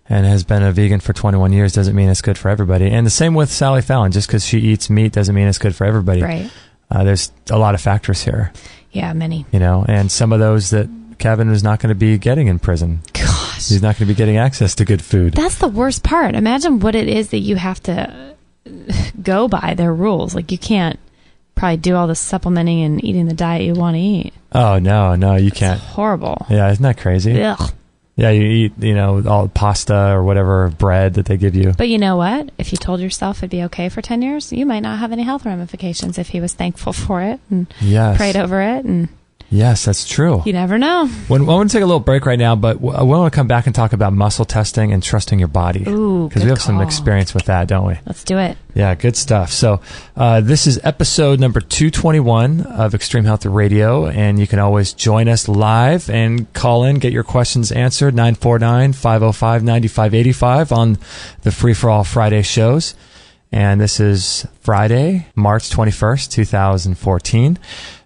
and has been a vegan for 21 years doesn't mean it's good for everybody. And the same with Sally Fallon. Just because she eats meat doesn't mean it's good for everybody. Right. There's a lot of factors here. Yeah, many. You know, and some of those that Kevin is not going to be getting in prison. Gosh. He's not going to be getting access to good food. That's the worst part. Imagine what it is that you have to go by, their rules. Like, you can't probably do all the supplementing and eating the diet you want to eat. Oh, no, you can't. It's horrible. Yeah, isn't that crazy? Ugh. Yeah, you eat, all pasta or whatever bread that they give you. But you know what? If you told yourself it'd be okay for 10 years, you might not have any health ramifications if he was thankful for it and prayed over it. And yes, that's true. You never know. I want to take a little break right now, but I want to come back and talk about muscle testing and trusting your body. Ooh, because we have some experience with that, don't we? Let's do it. Yeah, good stuff. So this is episode number 221 of Extreme Health Radio, and you can always join us live and call in, get your questions answered, 949-505-9585 on the Free For All Friday shows. And this is Friday, March 21st, 2014.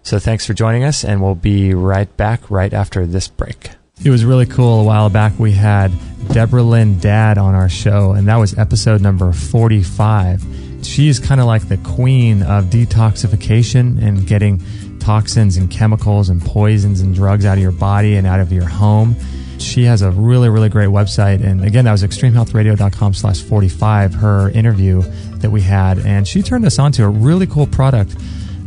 So thanks for joining us, and we'll be right back right after this break. It was really cool. A while back, we had Deborah Lynn Dad on our show, and that was episode number 45. She's kind of like the queen of detoxification and getting toxins and chemicals and poisons and drugs out of your body and out of your home. She has a really, really great website. And again, that was extremehealthradio.com/45, her interview that we had. And she turned us on to a really cool product.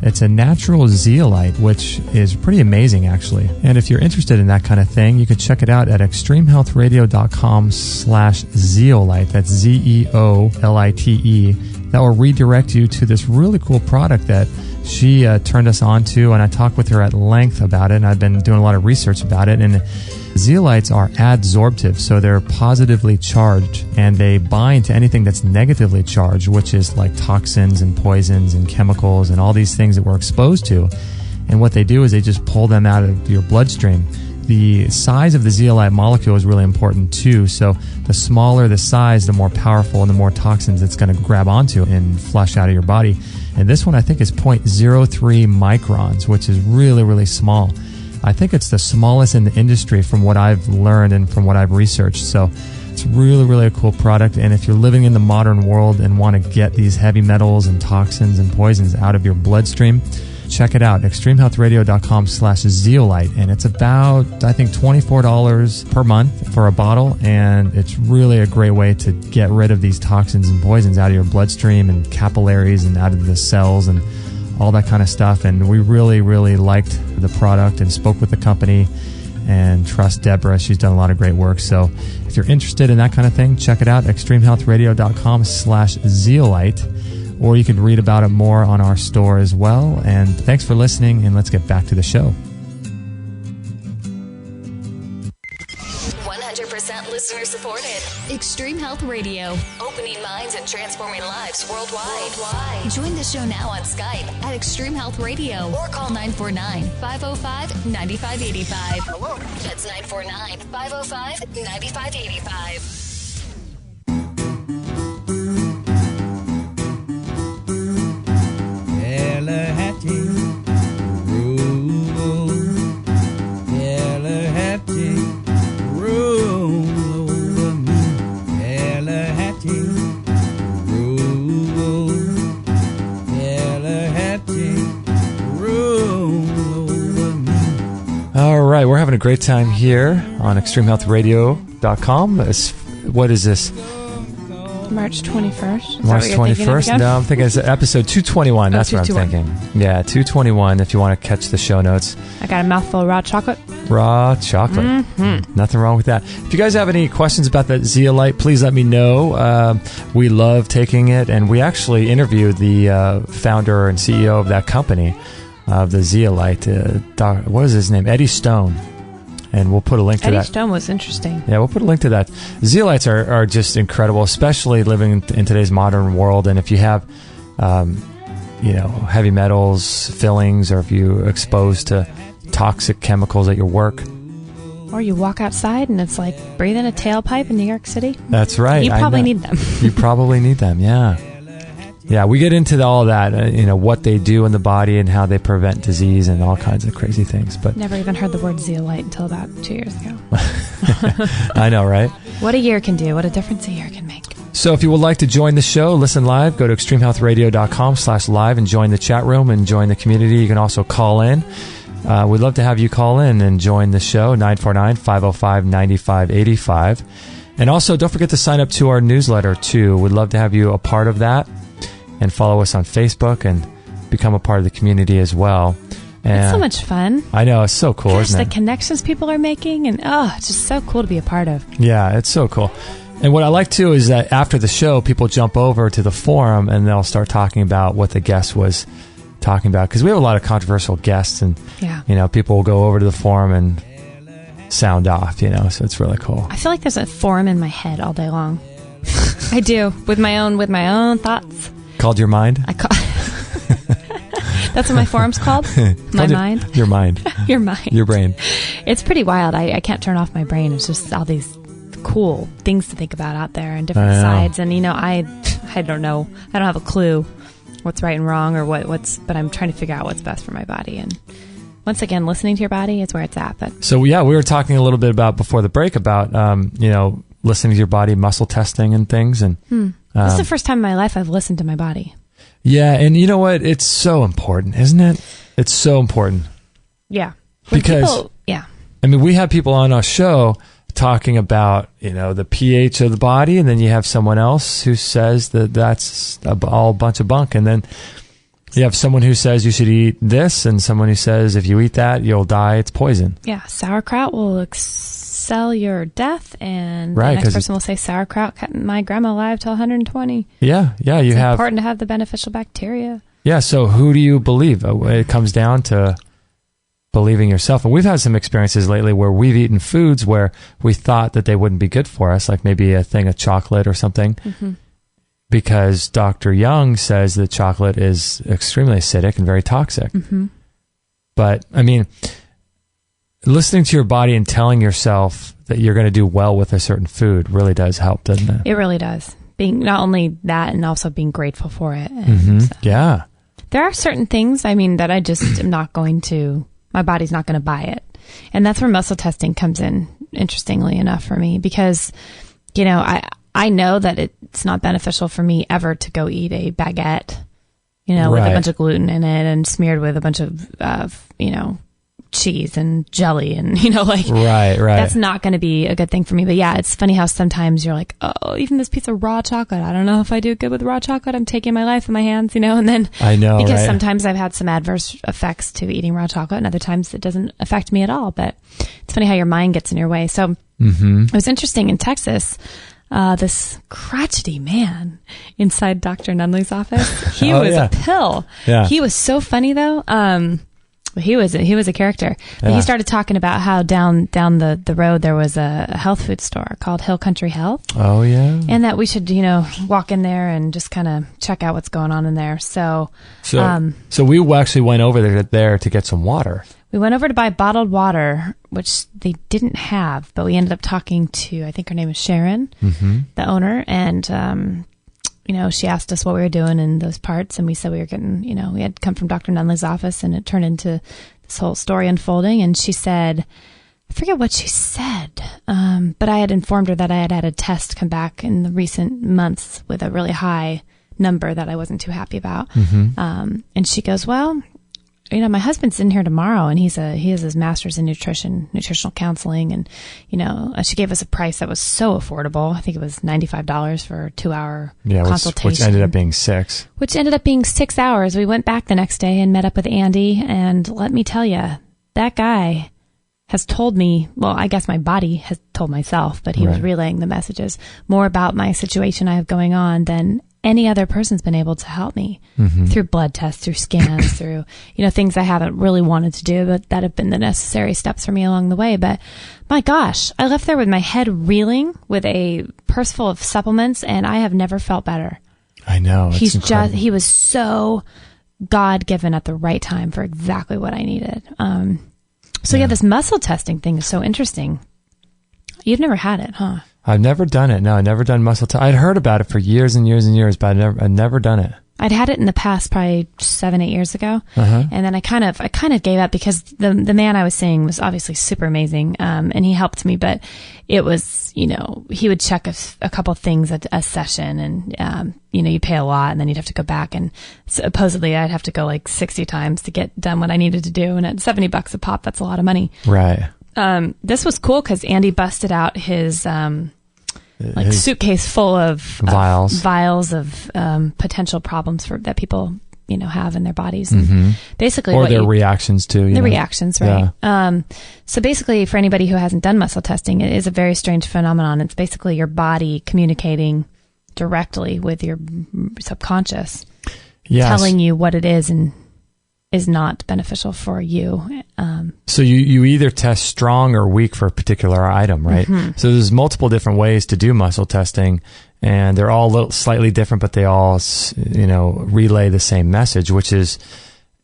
It's a natural zeolite, which is pretty amazing, actually. And if you're interested in that kind of thing, you can check it out at extremehealthradio.com/zeolite. That's ZEOLITE. That will redirect you to this really cool product that she turned us on to. And I talked with her at length about it. And I've been doing a lot of research about it. And zeolites are adsorptive, so they're positively charged, and they bind to anything that's negatively charged, which is like toxins and poisons and chemicals and all these things that we're exposed to. And what they do is they just pull them out of your bloodstream. The size of the zeolite molecule is really important too, so the smaller the size, the more powerful and the more toxins it's going to grab onto and flush out of your body. And this one I think is 0.03 microns, which is really, really small. I think it's the smallest in the industry from what I've learned and from what I've researched. So it's really, really a cool product. And if you're living in the modern world and want to get these heavy metals and toxins and poisons out of your bloodstream, check it out, extremehealthradio.com/zeolite. And it's about, I think, $24 per month for a bottle. And it's really a great way to get rid of these toxins and poisons out of your bloodstream and capillaries and out of the cells and all that kind of stuff. And we really, really liked the product and spoke with the company and trust Deborah. She's done a lot of great work. So if you're interested in that kind of thing, check it out, extremehealthradio.com/zeolite, or you can read about it more on our store as well. And thanks for listening, and let's get back to the show. Listener supported. Extreme Health Radio. Opening minds and transforming lives worldwide. Join the show now on Skype at Extreme Health Radio or call 949-505-9585. Hello. That's 949-505-9585. All right, we're having a great time here on ExtremeHealthRadio.com. What is this? March 21st. March 21st? No, I'm thinking it's episode 221. That's what I'm thinking. Yeah, 221 if you want to catch the show notes. I got a mouthful of raw chocolate. Raw chocolate. Mm-hmm. Nothing wrong with that. If you guys have any questions about that Zeolite, please let me know. We love taking it, and we actually interviewed the founder and CEO of that company, of the Zeolite. What is his name? Eddie Stone. And we'll put a link to that. Eddie Stone was interesting. Yeah, we'll put a link to that. Zeolites are just incredible, especially living in today's modern world. And if you have, heavy metals, fillings, or if you're exposed to toxic chemicals at your work. Or you walk outside and it's like breathing a tailpipe in New York City. That's right. You probably need them. You probably need them, yeah. Yeah, we get into all that, what they do in the body and how they prevent disease and all kinds of crazy things. But never even heard the word zeolite until about 2 years ago. I know, right? What a year can do. What a difference a year can make. So if you would like to join the show, listen live, go to extremehealthradio.com/live and join the chat room and join the community. You can also call in. We'd love to have you call in and join the show, 949-505-9585. And also, don't forget to sign up to our newsletter, too. We'd love to have you a part of that. And follow us on Facebook and become a part of the community as well. And it's so much fun. I know, it's so cool, isn't it? The connections people are making, and it's just so cool to be a part of. Yeah, it's so cool. And what I like, too, is that after the show, people jump over to the forum and they'll start talking about what the guest was talking about. Because we have a lot of controversial guests, and people will go over to the forum and sound off, so it's really cool. I feel like there's a forum in my head all day long. I do, with my own thoughts. Called your mind? That's what my forum's called? My mind? Your mind. Your mind. Your brain. It's pretty wild. I can't turn off my brain. It's just all these cool things to think about out there and different sides. And, I don't know. I don't have a clue what's right and wrong or but I'm trying to figure out what's best for my body. And once again, listening to your body is where it's at. But so, we were talking a little bit about before the break about, listening to your body, muscle testing and things. And this is the first time in my life I've listened to my body. Yeah, and you know what? It's so important, isn't it? It's so important. Yeah. Because, we have people on our show talking about, the pH of the body, and then you have someone else who says that that's all a bunch of bunk. And then you have someone who says you should eat this, and someone who says if you eat that, you'll die. It's poison. Yeah, sauerkraut will excel your death, and the next person will say sauerkraut kept my grandma alive till 120. Yeah, it's important to have the beneficial bacteria. Yeah, so who do you believe? It comes down to believing yourself. And we've had some experiences lately where we've eaten foods where we thought that they wouldn't be good for us, like maybe a thing of chocolate or something. Mm-hmm. Because Dr. Young says that chocolate is extremely acidic and very toxic. Mm-hmm. But, listening to your body and telling yourself that you're going to do well with a certain food really does help, doesn't it? It really does. Being not only that, and also being grateful for it. And yeah. There are certain things, that I just am not going to, my body's not going to buy it. And that's where muscle testing comes in, interestingly enough, for me. Because, I know that it's not beneficial for me ever to go eat a baguette, with a bunch of gluten in it and smeared with a bunch of, cheese and jelly and, right. That's not going to be a good thing for me. But yeah, it's funny how sometimes you're like, oh, even this piece of raw chocolate, I don't know if I do good with raw chocolate. I'm taking my life in my hands, and then I know, because sometimes I've had some adverse effects to eating raw chocolate, and other times it doesn't affect me at all. But it's funny how your mind gets in your way. So it was interesting in Texas. This crotchety man inside Dr. Nunley's office. He was a pill. Yeah. He was so funny though. He was a character. But he started talking about how down the road there was a health food store called Hill Country Health. Oh yeah. And that we should, walk in there and just kind of check out what's going on in there. So we actually went over there to get some water. We went over to buy bottled water, which they didn't have, but we ended up talking to, I think her name is Sharon, the owner, and she asked us what we were doing in those parts, and we said we were getting, we had come from Dr. Nunley's office, and it turned into this whole story unfolding. And she said, I forget what she said, but I had informed her that I had had a test come back in the recent months with a really high number that I wasn't too happy about. And she goes, well, my husband's in here tomorrow, and he has his master's in nutritional counseling. And, she gave us a price that was so affordable. I think it was $95 for a 2-hour consultation. Which ended up being 6. Which ended up being 6 hours. We went back the next day and met up with Andy. And let me tell you, that guy has told me, well, I guess my body has told myself, but he was relaying the messages more about my situation I have going on than any other person's been able to help me through blood tests, through scans, through, things I haven't really wanted to do, but that have been the necessary steps for me along the way. But my gosh, I left there with my head reeling with a purse full of supplements, and I have never felt better. I know. He was so God-given at the right time for exactly what I needed. This muscle testing thing is so interesting. You've never had it, huh? I've never done it. No, I've never done muscle testing. I'd heard about it for years and years and years, but I'd never done it. I'd had it in the past, probably 7-8 years ago. And then I kind of gave up because the man I was seeing was obviously super amazing. And he helped me, but it was, he would check a couple things at a session, and, you pay a lot, and then you'd have to go back, and supposedly I'd have to go like 60 times to get done what I needed to do. And at $70 a pop, that's a lot of money. Right. This was cool because Andy busted out his suitcase full of vials of potential problems that people have in their bodies, and basically or their reactions to reactions, right? Yeah. So basically, for anybody who hasn't done muscle testing, it is a very strange phenomenon. It's basically your body communicating directly with your subconscious, telling you what it is and is not beneficial for you. So you either test strong or weak for a particular item, right? So there's multiple different ways to do muscle testing, and they're all slightly different, but they all, relay the same message, which is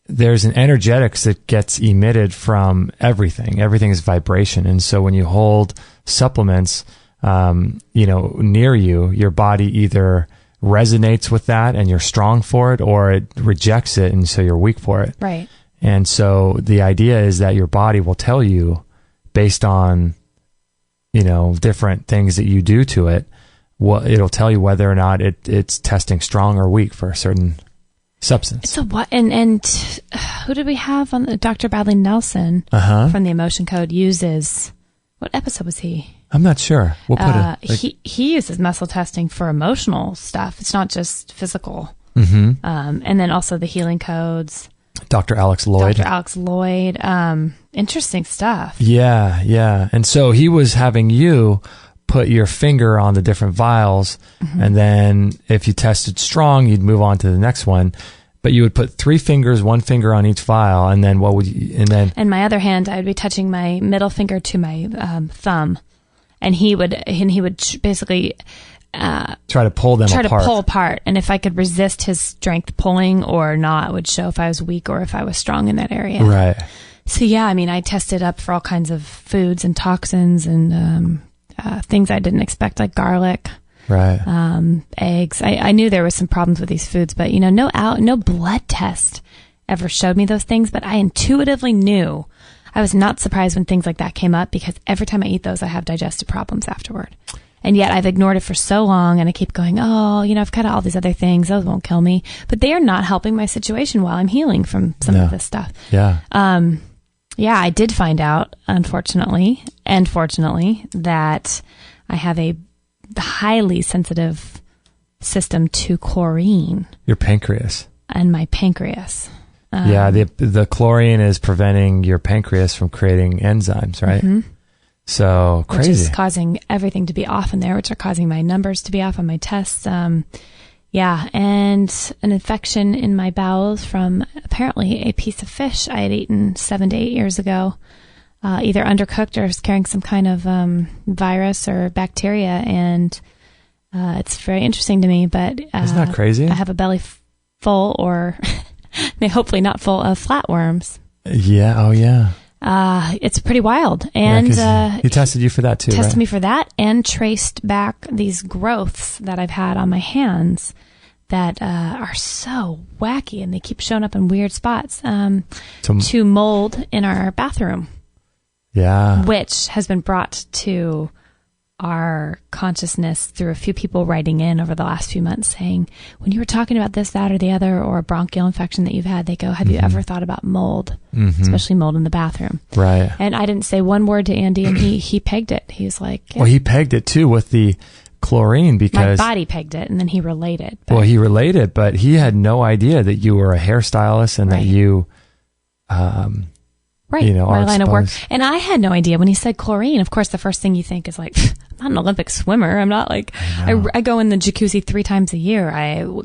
there's an energetics that gets emitted from everything. Everything is vibration. And so when you hold supplements, near you, your body either resonates with that and you're strong for it, or it rejects it and so you're weak for it. Right. And so the idea is that your body will tell you based on, different things that you do to it, it'll tell you whether or not it's testing strong or weak for a certain substance. So what, and who did we have on Dr. Bradley Nelson from the Emotion Code uses, what episode was he? I'm not sure. We'll put he uses muscle testing for emotional stuff. It's not just physical. And then also the healing codes. Dr. Alex Lloyd. Interesting stuff. Yeah. And so he was having you put your finger on the different vials, and then if you tested strong, you'd move on to the next one. But you would put 3 fingers, 1 finger on each vial, and then and my other hand, I would be touching my middle finger to my thumb, and he would basically try to pull them apart. And if I could resist his strength pulling or not, would show if I was weak or if I was strong in that area. Right. So I tested up for all kinds of foods and toxins and things I didn't expect, like garlic. Right. Eggs. I knew there was some problems with these foods, but no blood test ever showed me those things, but I intuitively knew. I was not surprised when things like that came up, because every time I eat those, I have digestive problems afterward. And yet I've ignored it for so long, and I keep going, I've got all these other things. Those won't kill me, but they are not helping my situation while I'm healing from some of this stuff. Yeah. I did find out, unfortunately and fortunately, that I have a highly sensitive system to chlorine. Your pancreas. And my pancreas. The chlorine is preventing your pancreas from creating enzymes, right? So crazy. Which is causing everything to be off in there, which are causing my numbers to be off on my tests. Yeah, and an infection in my bowels from apparently a piece of fish I had eaten 7 to 8 years ago, either undercooked or was carrying some kind of virus or bacteria. And it's very interesting to me, but isn't that crazy? I have a belly full, or hopefully not full, of flatworms. Yeah. Oh, yeah. It's pretty wild. And he tested you for that too, tested right? me for that, and traced back these growths that I've had on my hands that are so wacky, and they keep showing up in weird spots, to mold in our bathroom. Yeah. Which has been brought to our consciousness through a few people writing in over the last few months saying, when you were talking about this, that, or the other, or a bronchial infection that you've had, they go, have you ever thought about mold, especially mold in the bathroom? Right. And I didn't say one word to Andy, and he pegged it. He was like, yeah. Well, he pegged it too with the chlorine because... My body pegged it, and then he related. But, well, he related, but he had no idea that you were a hairstylist and that you... Right, you know, my line of work. exposed. And I had no idea when he said chlorine. Of course, the first thing you think is like, I'm not an Olympic swimmer. I'm not like, I go in the jacuzzi 3 times a year.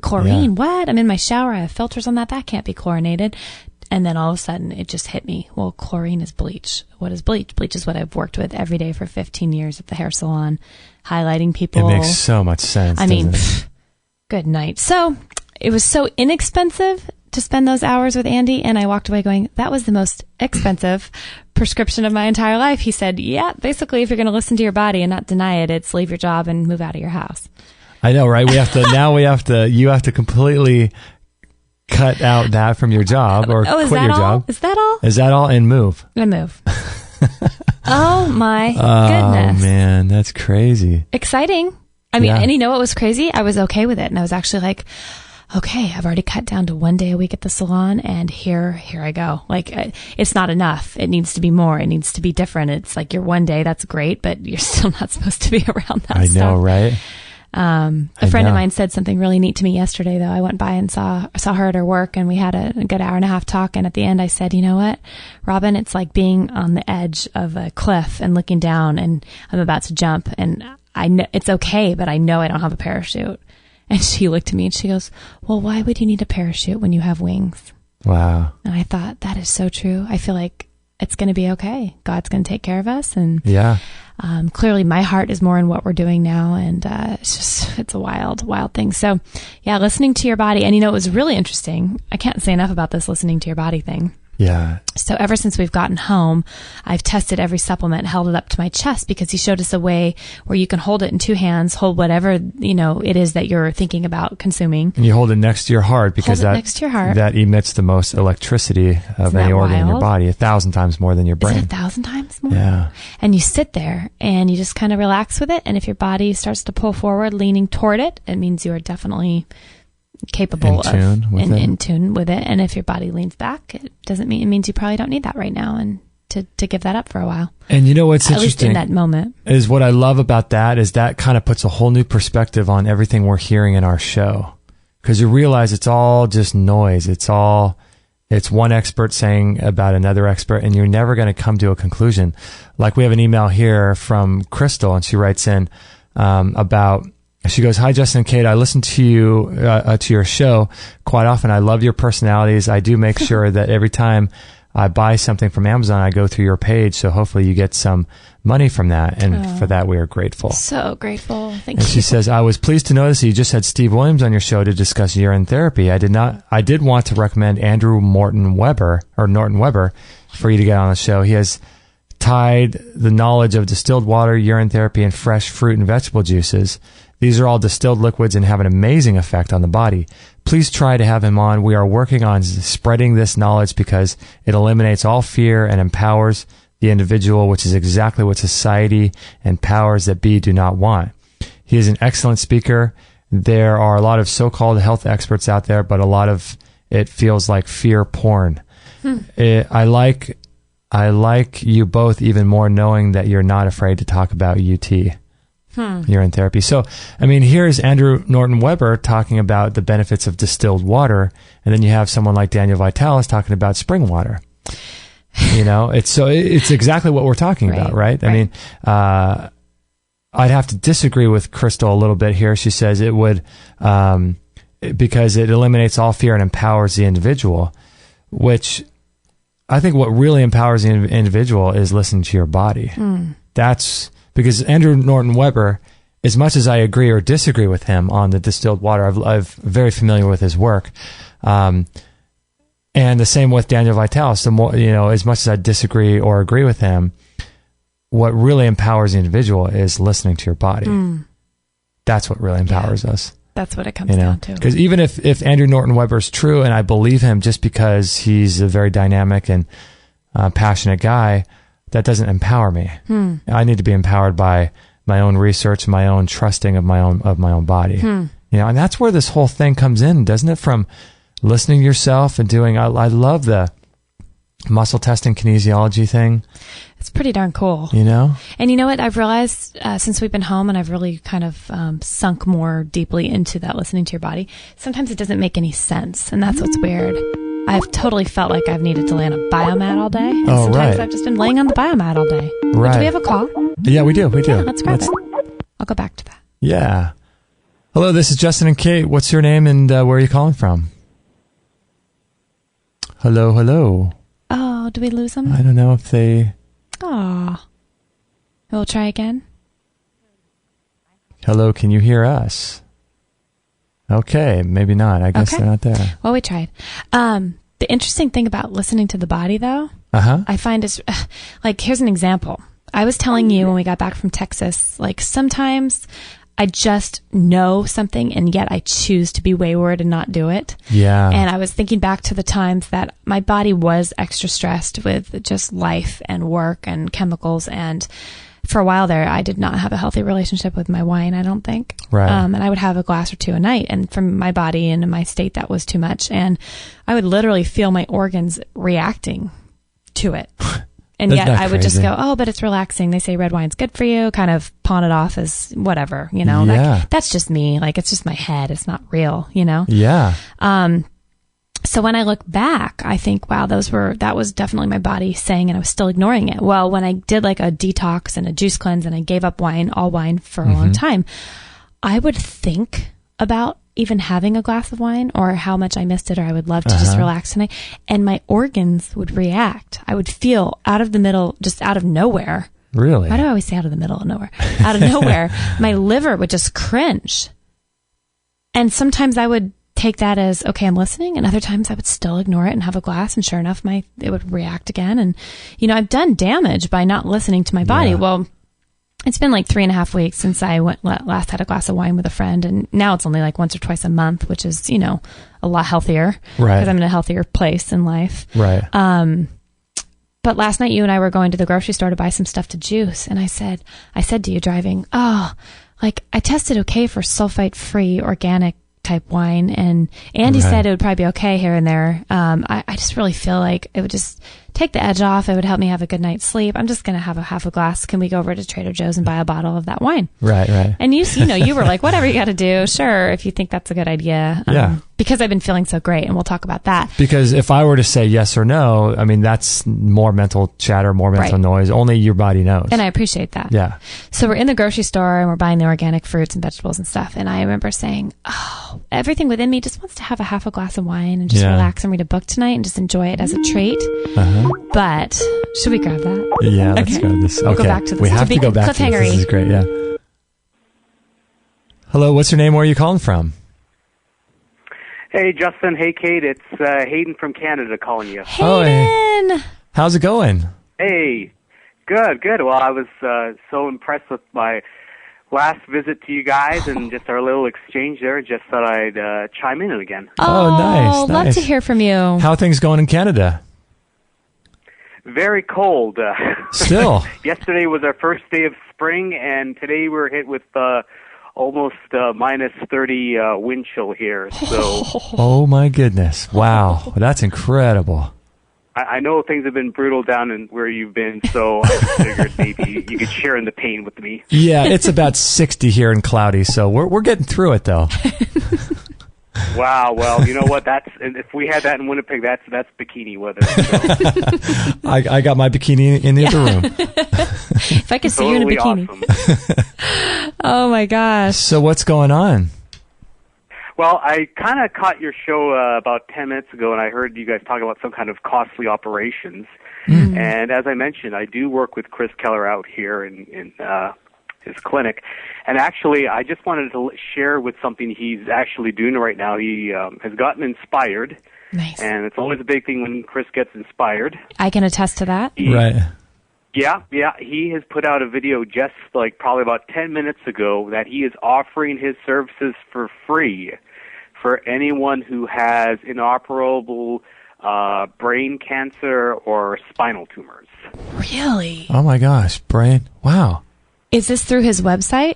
Chlorine, what? I'm in my shower. I have filters on that. That can't be chlorinated. And then all of a sudden it just hit me. Well, chlorine is bleach. What is bleach? Bleach is what I've worked with every day for 15 years at the hair salon, highlighting people. It makes so much sense. I mean, good night. So it was so inexpensive to spend those hours with Andy, and I walked away going, that was the most expensive prescription of my entire life. He said, yeah, basically, if you're going to listen to your body and not deny it, it's leave your job and move out of your house. I know, right? You have to completely cut out that from your job or quit your job. Is that all? Is that all? And move. And move. Oh my goodness. Oh man, that's crazy. Exciting. I mean, and you know what was crazy? I was okay with it. And I was actually like, okay, I've already cut down to 1 day a week at the salon, and here I go. Like, it's not enough. It needs to be more. It needs to be different. It's like your 1 day, that's great, but you're still not supposed to be around that stuff. I know, right? A friend of mine said something really neat to me yesterday, though. I went by and saw her at her work, and we had a good hour and a half talk. And at the end, I said, you know what, Robin, it's like being on the edge of a cliff and looking down, and I'm about to jump, and I know it's okay, but I know I don't have a parachute. And she looked at me and she goes, well, why would you need a parachute when you have wings? Wow. And I thought, that is so true. I feel like it's going to be okay. God's going to take care of us. And clearly my heart is more in what we're doing now. And it's a wild, wild thing. So yeah, listening to your body. And you know, it was really interesting. I can't say enough about this listening to your body thing. Yeah. So ever since we've gotten home, I've tested every supplement, held it up to my chest, because he showed us a way where you can hold it in 2 hands, hold whatever, you know, it is that you're thinking about consuming. And you hold it next to your heart because that emits the most electricity of any organ in your body, 1,000 times more than your brain. Is it 1,000 times more? Yeah. And you sit there and you just kind of relax with it. And if your body starts to pull forward, leaning toward it, it means you are definitely capable in tune with it. And if your body leans back, it means you probably don't need that right now, and to give that up for a while. And you know what's interesting, interesting in that moment, is what I love about that is that kind of puts a whole new perspective on everything we're hearing in our show, because you realize it's all just noise. It's one expert saying about another expert, and you're never going to come to a conclusion. Like, we have an email here from Crystal, and she writes in she goes, hi, Justin and Kate. I listen to you, to your show quite often. I love your personalities. I do make sure that every time I buy something from Amazon, I go through your page. So hopefully you get some money from that. And for that, we are grateful. So grateful. Thank you. And she says, I was pleased to notice that you just had Steve Williams on your show to discuss urine therapy. I did want to recommend Andrew Norton Weber for you to get on the show. He has tied the knowledge of distilled water, urine therapy, and fresh fruit and vegetable juices. These are all distilled liquids and have an amazing effect on the body. Please try to have him on. We are working on spreading this knowledge because it eliminates all fear and empowers the individual, which is exactly what society and powers that be do not want. He is an excellent speaker. There are a lot of so-called health experts out there, but a lot of it feels like fear porn. I like you both even more knowing that you're not afraid to talk about UT. Urine therapy. So, I mean, here's Andrew Norton Weber talking about the benefits of distilled water, and then you have someone like Daniel Vitalis talking about spring water. You know, it's exactly what we're talking about, right? I mean, I'd have to disagree with Crystal a little bit here. She says it would, because it eliminates all fear and empowers the individual, which I think what really empowers the individual is listening to your body. That's because Andrew Norton Weber, as much as I agree or disagree with him on the distilled water, I'm very familiar with his work. And the same with Daniel Vitalis. The more, as much as I disagree or agree with him, what really empowers the individual is listening to your body. That's what really empowers us. That's what it comes down to. Because even if Andrew Norton Weber is true, and I believe him just because he's a very dynamic and passionate guy, that doesn't empower me. I need to be empowered by my own research, my own trusting of my own body. And that's where this whole thing comes in, doesn't it? From listening to yourself and doing. I love the muscle testing kinesiology thing. It's pretty darn cool. And you know what? I've realized since we've been home and I've really kind of sunk more deeply into that listening to your body, sometimes it doesn't make any sense. And that's what's weird. I've totally felt like I've needed to lay on a biomat all day. And sometimes I've just been laying on the biomat all day. Right. Do we have a call? Yeah, we do. Yeah, let's grab it. I'll go back to that. Yeah. Hello, this is Justin and Kate. What's your name and where are you calling from? Hello. Oh, do we lose them? I don't know if they... Aw. We'll try again. Hello, can you hear us? Okay, maybe not. I guess they're not there. Well, we tried. The interesting thing about listening to the body, though, I find is, here's an example. I was telling you when we got back from Texas, sometimes I just know something and yet I choose to be wayward and not do it. Yeah. And I was thinking back to the times that my body was extra stressed with just life and work and chemicals. And for a while there, I did not have a healthy relationship with my wine, I don't think. Right. And I would have a glass or two a night. And from my body and my state, that was too much. And I would literally feel my organs reacting to it. And yet I would just go, oh, but it's relaxing. They say red wine's good for you, kind of pawn it off as whatever, that's just me. It's just my head. It's not real, Yeah. So when I look back, I think, wow, that was definitely my body saying, and I was still ignoring it. Well, when I did a detox and a juice cleanse and I gave up all wine for a long time, I would think about even having a glass of wine or how much I missed it or I would love to just relax tonight. And my organs would react. I would feel out of the middle, just out of nowhere. Really? Why do I always say out of the middle of nowhere? Out of nowhere, my liver would just cringe. And sometimes I would take that as, okay, I'm listening. And other times I would still ignore it and have a glass. And sure enough, it would react again. And, I've done damage by not listening to my body. Yeah. Well, it's been 3.5 weeks since I last had a glass of wine with a friend. And now it's only once or twice a month, which is, a lot healthier. Right. Because I'm in a healthier place in life. Right. But last night you and I were going to the grocery store to buy some stuff to juice. And I said to you driving, I tested okay for sulfite-free organic type wine. And Andy said it would probably be okay here and there. I just really feel like it would just take the edge off. It would help me have a good night's sleep. I'm just going to have a half a glass. Can we go over to Trader Joe's and buy a bottle of that wine? Right. And you were like, whatever you got to do. Sure. If you think that's a good idea. Because I've been feeling so great, and we'll talk about that. Because if I were to say yes or no, that's more mental chatter, more mental noise. Only your body knows. And I appreciate that. Yeah. So we're in the grocery store and we're buying the organic fruits and vegetables and stuff. And I remember saying, everything within me just wants to have a half a glass of wine and just relax and read a book tonight and just enjoy it as a treat. But should we grab that? Yeah, let's go to this. Okay. We'll go back to this. We have to go back to this. This is great, yeah. Hello, what's your name? Where are you calling from? Hey, Justin. Hey, Kate. It's Hayden from Canada calling you. Hayden! Hey. How's it going? Hey. Good. Well, I was so impressed with my last visit to you guys and just our little exchange there. Just thought I'd chime in again. Oh, nice. Love to hear from you. How are things going in Canada? Very cold. Still? Yesterday was our first day of spring, and today we're hit with almost minus 30 wind chill here. So. Oh my goodness! Wow, that's incredible. I know things have been brutal down in where you've been, so I figured maybe you could share in the pain with me. Yeah, it's about 60 here and cloudy, so we're getting through it though. Wow. Well, you know what? If we had that in Winnipeg, that's bikini weather. So. I got my bikini in the other room. If I could see you in a bikini. Awesome. Oh my gosh. So what's going on? Well, I kind of caught your show about 10 minutes ago, and I heard you guys talking about some kind of costly operations. And as I mentioned, I do work with Chris Keller out here in his clinic. And actually, I just wanted to share with something he's actually doing right now. He has gotten inspired. Nice. And it's always a big thing when Chris gets inspired. I can attest to that. Right. Yeah. He has put out a video just like probably about 10 minutes ago that he is offering his services for free for anyone who has inoperable brain cancer or spinal tumors. Really? Oh my gosh, brain. Wow. Is this through his website?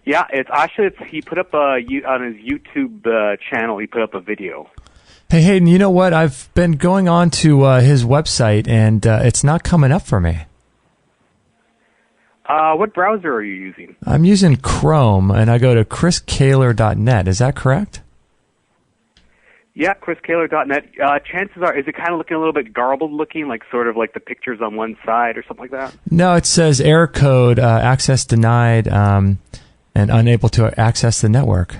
Yeah, he put up on his YouTube channel, he put up a video. Hey, Hayden, you know what? I've been going on to his website, and it's not coming up for me. What browser are you using? I'm using Chrome, and I go to chriskaler.net. Is that correct? Yeah, chriskaler.net. Chances are, is it kind of looking a little bit garbled looking, like sort of like the pictures on one side or something like that? No, it says error code, access denied, and unable to access the network.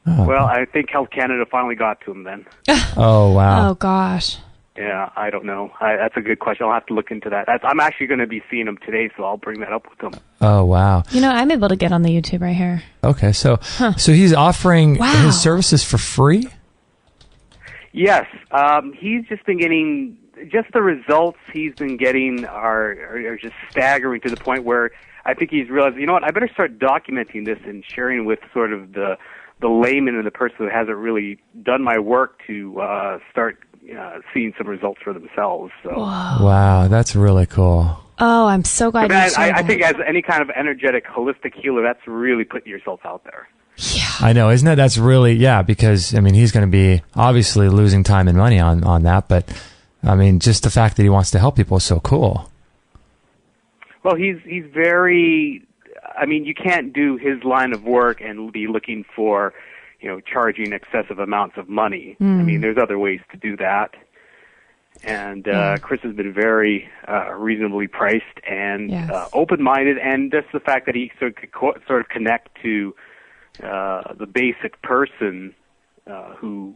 Oh. Well, I think Health Canada finally got to him then. Oh, wow. Oh, gosh. Yeah, I don't know. That's a good question. I'll have to look into that. I'm actually going to be seeing him today, so I'll bring that up with him. Oh, wow. You know, I'm able to get on the YouTube right here. Okay, so he's offering his services for free? Yes. He's just been getting, just the results he's been getting are just staggering to the point where I think he's realized, you know what, I better start documenting this and sharing with sort of the layman and the person who hasn't really done my work to start seeing some results for themselves. So. Wow, that's really cool. Oh, I'm so glad you shared I that. think as any kind of energetic, holistic healer, that's really putting yourself out there. Yeah. I know, isn't it? That's really, because, I mean, he's going to be obviously losing time and money on that, but, I mean, just the fact that he wants to help people is so cool. Well, he's very, I mean, you can't do his line of work and be looking for, charging excessive amounts of money. I mean, there's other ways to do that. And Chris has been very reasonably priced and open-minded, and just the fact that he sort of connect to the basic person who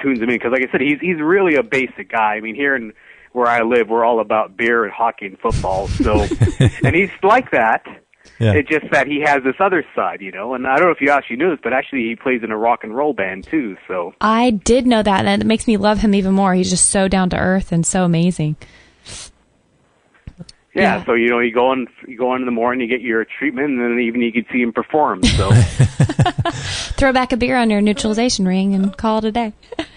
tunes him in. Because, like I said, he's really a basic guy. I mean, here in where I live, we're all about beer and hockey and football. So, and he's like that. Yeah. It's just that he has this other side, and I don't know if you actually knew this, but actually he plays in a rock and roll band too. So I did know that, and it makes me love him even more. He's just so down to earth and so amazing. Yeah. So you go in in the morning, you get your treatment, and then in the evening you can see him perform. So throw back a beer on your neutralization ring and call it a day.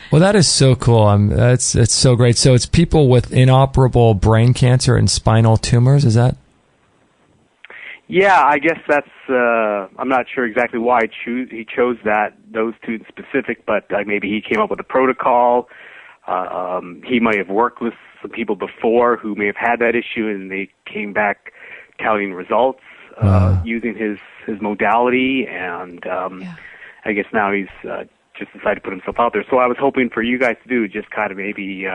Well, that is so cool. It's so great. So it's people with inoperable brain cancer and spinal tumors. Is that? Yeah, I guess that's. I'm not sure exactly why he chose those two in specific, but maybe he came up with a protocol. He might have worked with some people before who may have had that issue, and they came back touting results using his modality. And I guess now he's just decided to put himself out there. So I was hoping for you guys to do just kind of maybe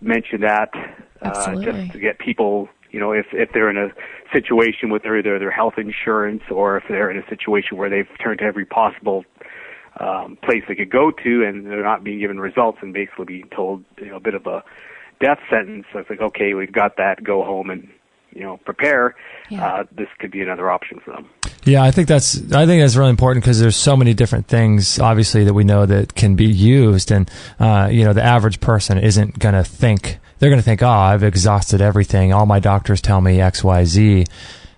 mention that, just to get people. If they're in a situation with either their health insurance or if they're in a situation where they've turned to every possible place they could go to and they're not being given results and basically being told a bit of a death sentence. So it's like, okay, we've got that, go home and prepare. This could be another option for them. Yeah, I think that's really important because there's so many different things, obviously, that we know that can be used, and the average person isn't going to think. They're going to think, I've exhausted everything. All my doctors tell me X, Y, Z.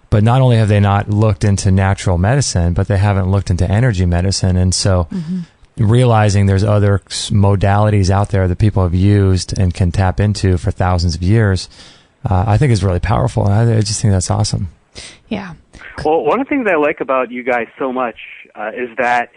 But not only have they not looked into natural medicine, but they haven't looked into energy medicine. And so realizing there's other modalities out there that people have used and can tap into for thousands of years, I think is really powerful. I just think that's awesome. Yeah. Well, one of the things I like about you guys so much is that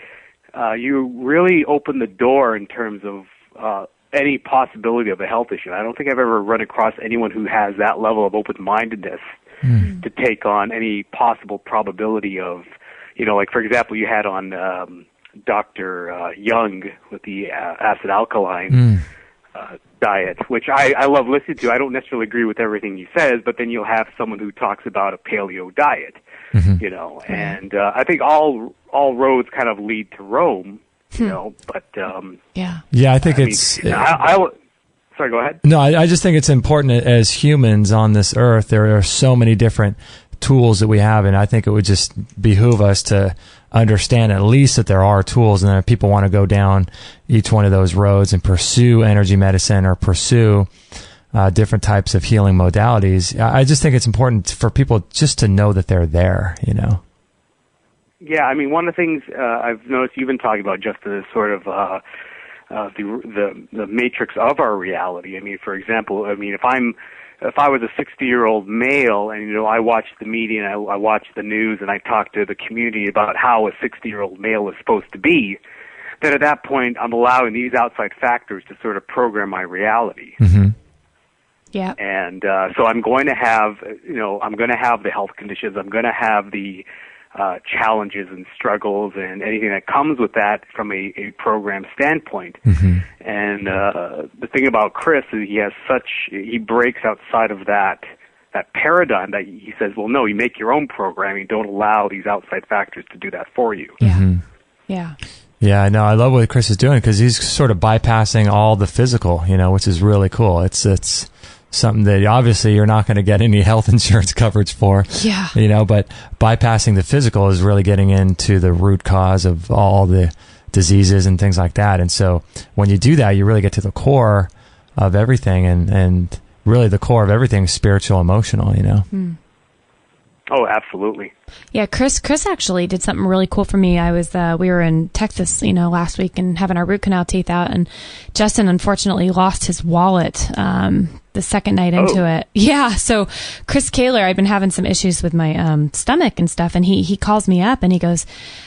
you really open the door in terms of any possibility of a health issue. I don't think I've ever run across anyone who has that level of open-mindedness to take on any possible probability of, like, for example, you had on Dr. Young with the acid alkaline diet, which I love listening to. I don't necessarily agree with everything he says, but then you'll have someone who talks about a paleo diet, and I think all all roads kind of lead to Rome, you know, but I think sorry, go ahead. No, I just think it's important as humans on this earth. There are so many different tools that we have, and I think it would just behoove us to understand at least that there are tools, and that if people want to go down each one of those roads and pursue energy medicine or pursue different types of healing modalities. I just think it's important for people just to know that they're there, you know? Yeah, I mean, one of the things I've noticed you've been talking about, Justin, is sort of the matrix of our reality. I mean, for example, if I was a 60-year-old male and, you know, I watch the media and I watch the news and I talk to the community about how a 60-year-old male is supposed to be, then at that point I'm allowing these outside factors to sort of program my reality. Mm-hmm. Yeah. And so I'm going to have, you know, I'm going to have the health conditions. I'm going to have the challenges and struggles and anything that comes with that from a program standpoint. Mm-hmm. And the thing about Chris is he breaks outside of that paradigm that he says, well, no, you make your own programming. Don't allow these outside factors to do that for you. Yeah. Mm-hmm. Yeah. Yeah, no, I love what Chris is doing because he's sort of bypassing all the physical, you know, which is really cool. It's something that obviously you're not going to get any health insurance coverage for, you know, but bypassing the physical is really getting into the root cause of all the diseases and things like that. And so when you do that, you really get to the core of everything, and really the core of everything is spiritual, emotional, you know? Mm. Oh, absolutely. Yeah, Chris actually did something really cool for me. We were in Texas, you know, last week and having our root canal teeth out, and Justin unfortunately lost his wallet the second night into it. Yeah, so Chris Kaler, I've been having some issues with my stomach and stuff, and he calls me up and he goes,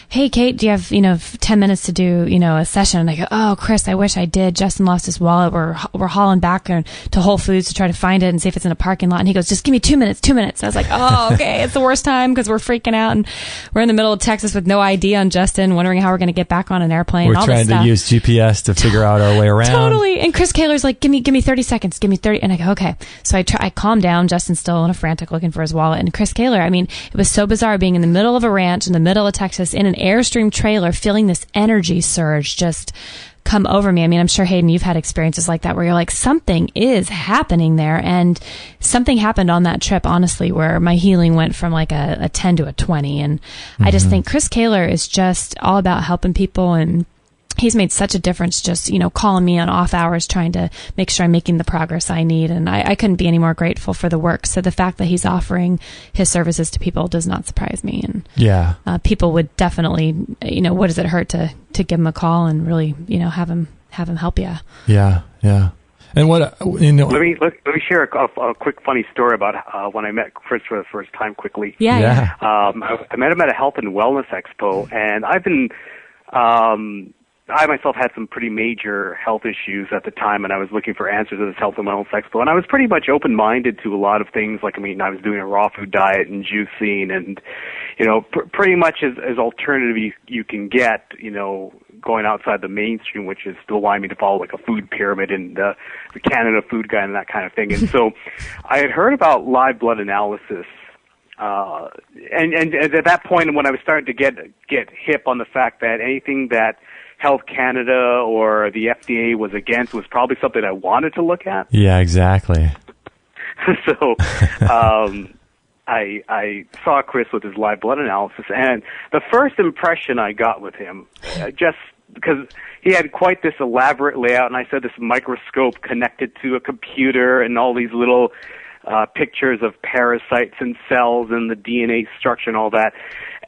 "Hey, Kate, do you have, you know, 10 minutes to do, you know, a session?" And I go, "Oh, Chris, I wish I did. Justin lost his wallet. We're hauling back to Whole Foods to try to find it and see if it's in a parking lot." And he goes, "Just give me 2 minutes, 2 minutes." I was like, "Oh, okay." It's the worst time because we're freaking out and we're in the middle of Texas with no ID on Justin, wondering how we're going to get back on an airplane. We're trying to use GPS to figure out our way around. Totally. And Chris Kaler's like, give me 30 seconds. Give me 30. And I go, okay. So I calm down. Justin's still in a frantic looking for his wallet. And Chris Kaler, I mean, it was so bizarre being in the middle of a ranch in the middle of Texas in an Airstream trailer, feeling this energy surge just come over me. I mean, I'm sure, Hayden, you've had experiences like that where you're like, something is happening there. And something happened on that trip, honestly, where my healing went from like a 10 to a 20. And I just think Chris Kaler is just all about helping people, and he's made such a difference just, you know, calling me on off hours, trying to make sure I'm making the progress I need. And I couldn't be any more grateful for the work. So the fact that he's offering his services to people does not surprise me. And people would definitely, you know, what does it hurt to give him a call and really, you know, have him help you. Yeah. Yeah. And what, you know, let me share a quick funny story about when I met Chris for the first time quickly. Yeah. I met him at a health and wellness expo, and I myself had some pretty major health issues at the time, and I was looking for answers at this health and wellness expo. And I was pretty much open-minded to a lot of things. Like, I mean, I was doing a raw food diet and juicing, and, you know, pretty much as alternative you can get, you know, going outside the mainstream, which is still wanting me to follow like a food pyramid and the Canada Food Guide and that kind of thing. And so I had heard about live blood analysis. And at that point, when I was starting to get hip on the fact that anything that Health Canada or the FDA was against was probably something I wanted to look at. Yeah, exactly. So I saw Chris with his live blood analysis, and the first impression I got with him, just because he had quite this elaborate layout, and I said this microscope connected to a computer and all these little pictures of parasites and cells and the DNA structure and all that.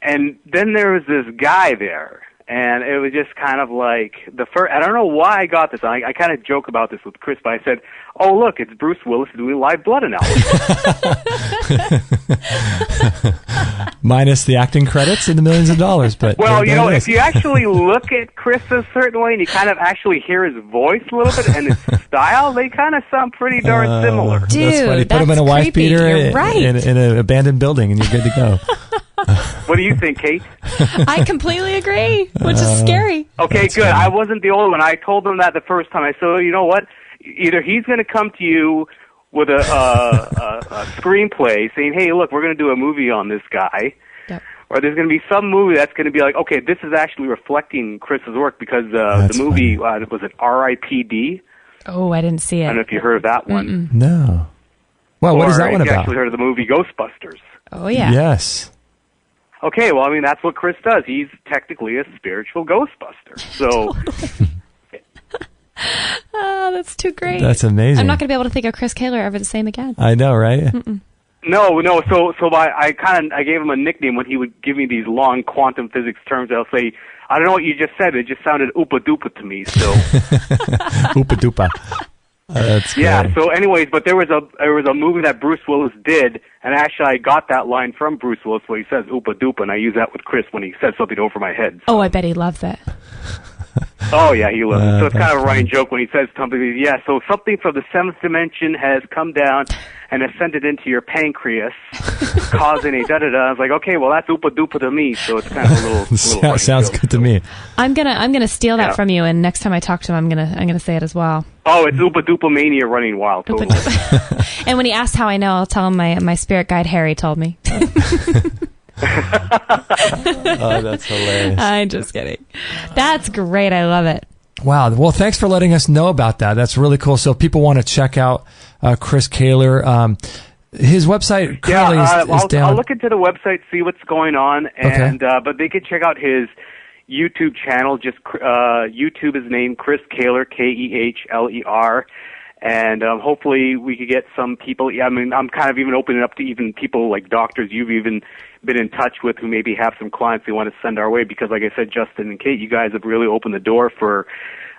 And then there was this guy there, and it was just kind of like I don't know why I got this. I kind of joke about this with Chris, but I said, "Oh, look, it's Bruce Willis doing live blood analysis." Minus the acting credits and the millions of dollars. But well, you know, if you actually look at Chris a certain way and you kind of actually hear his voice a little bit and his style, they kind of sound pretty darn similar. Dude, that's funny. Put him in a wife beater in an abandoned building, and you're good to go. What do you think, Kate? I completely agree, which is scary. Okay, That's good. funny. I wasn't the only one. I told him that the first time. I said, "You know what? Either he's going to come to you with a screenplay saying, 'Hey, look, we're going to do a movie on this guy,' Yep. or there's going to be some movie that's going to be like, okay, this is actually reflecting Chris's work, because the movie, was it R.I.P.D.? Oh, I didn't see it. I don't know if you heard of that one. No. Well, what is that one If you about? actually heard of the movie Ghostbusters. Oh, yeah. Yes. Okay, well, I mean, that's what Chris does. He's technically a spiritual Ghostbuster. So, Oh, that's too great. That's amazing. I'm not going to be able to think of Chris Kaler ever the same again. I know, right? no. So I gave him a nickname when he would give me these long quantum physics terms. I'll say, I don't know what you just said. It just sounded oopa doopa to me. So, Oopa doopa. That's great. yeah. So, anyways, but there was a movie that Bruce Willis did, and actually I got that line from Bruce Willis where he says oopa doopa, and I use that with Chris when he says something over my head. Oh, I bet he loved it. Oh, yeah, he loves it. So it's kind of a running joke when he says something. Yeah, so something from the seventh dimension has come down and ascended into your pancreas, causing a da-da-da. I was like, okay, well, that's oopa-doopa to me, so it's kind of a little Sounds joke. good to me. I'm gonna steal that from you, and next time I talk to him, I'm gonna say it as well. Oh, it's oopa-doopa mania running wild. Totally. And when he asks how I know, I'll tell him my spirit guide Harry told me. Oh, that's hilarious. I'm just kidding. That's great. I love it. Wow. Well, thanks for letting us know about that. That's really cool. So if people want to check out Chris Kaler, his website currently is down. I'll look into the website, see what's going on, and but they can check out his YouTube channel. Just YouTube is named Chris Kaler, Kehler. And hopefully we could get some people. Yeah, I mean, I'm kind of even opening up to even people like doctors you've even been in touch with who maybe have some clients they want to send our way. Because, like I said, Justin and Kate, you guys have really opened the door for,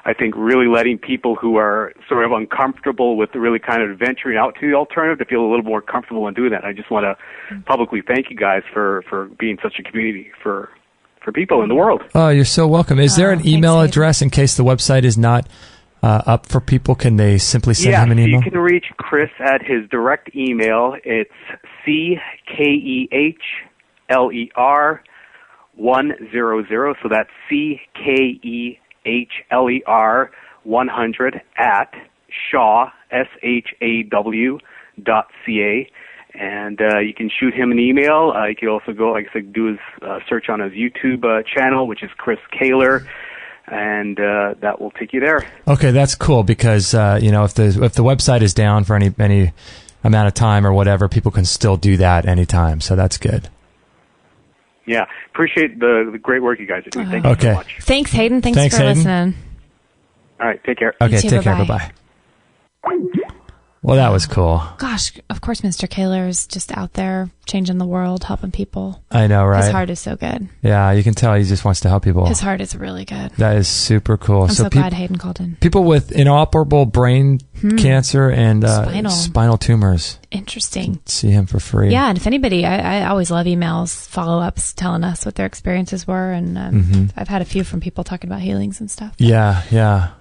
I think, really letting people who are sort of uncomfortable with really kind of venturing out to the alternative to feel a little more comfortable in doing that. I just want to publicly thank you guys for being such a community for people in the world. Oh, you're so welcome. Is there an email thanks, address in case the website is not up for people? Can they simply send him an email? Yeah, you can reach Chris at his direct email. It's CKEHLER100. So that's CKEHLER100 at Shaw, SHAW.ca. And you can shoot him an email. You can also go, like I said, do his search on his YouTube channel, which is Chris Kaler. And that will take you there. Okay, that's cool because if the website is down for any amount of time or whatever, people can still do that anytime. So that's good. Yeah, appreciate the great work you guys are doing. Thank you so much. Thanks, Hayden. Thanks for Hayden. listening. All right, take care. Okay, too, take care. bye-bye. Bye-bye. Well, that was cool. Gosh, of course, Mr. Kaler is just out there changing the world, helping people. I know, right? His heart is so good. Yeah, you can tell he just wants to help people. His heart is really good. That is super cool. I'm so glad Hayden called in. People with inoperable brain cancer and spinal tumors. Interesting. See him for free. Yeah, and if anybody, I always love emails, follow-ups, telling us what their experiences were, and I've had a few from people talking about healings and stuff. Yeah.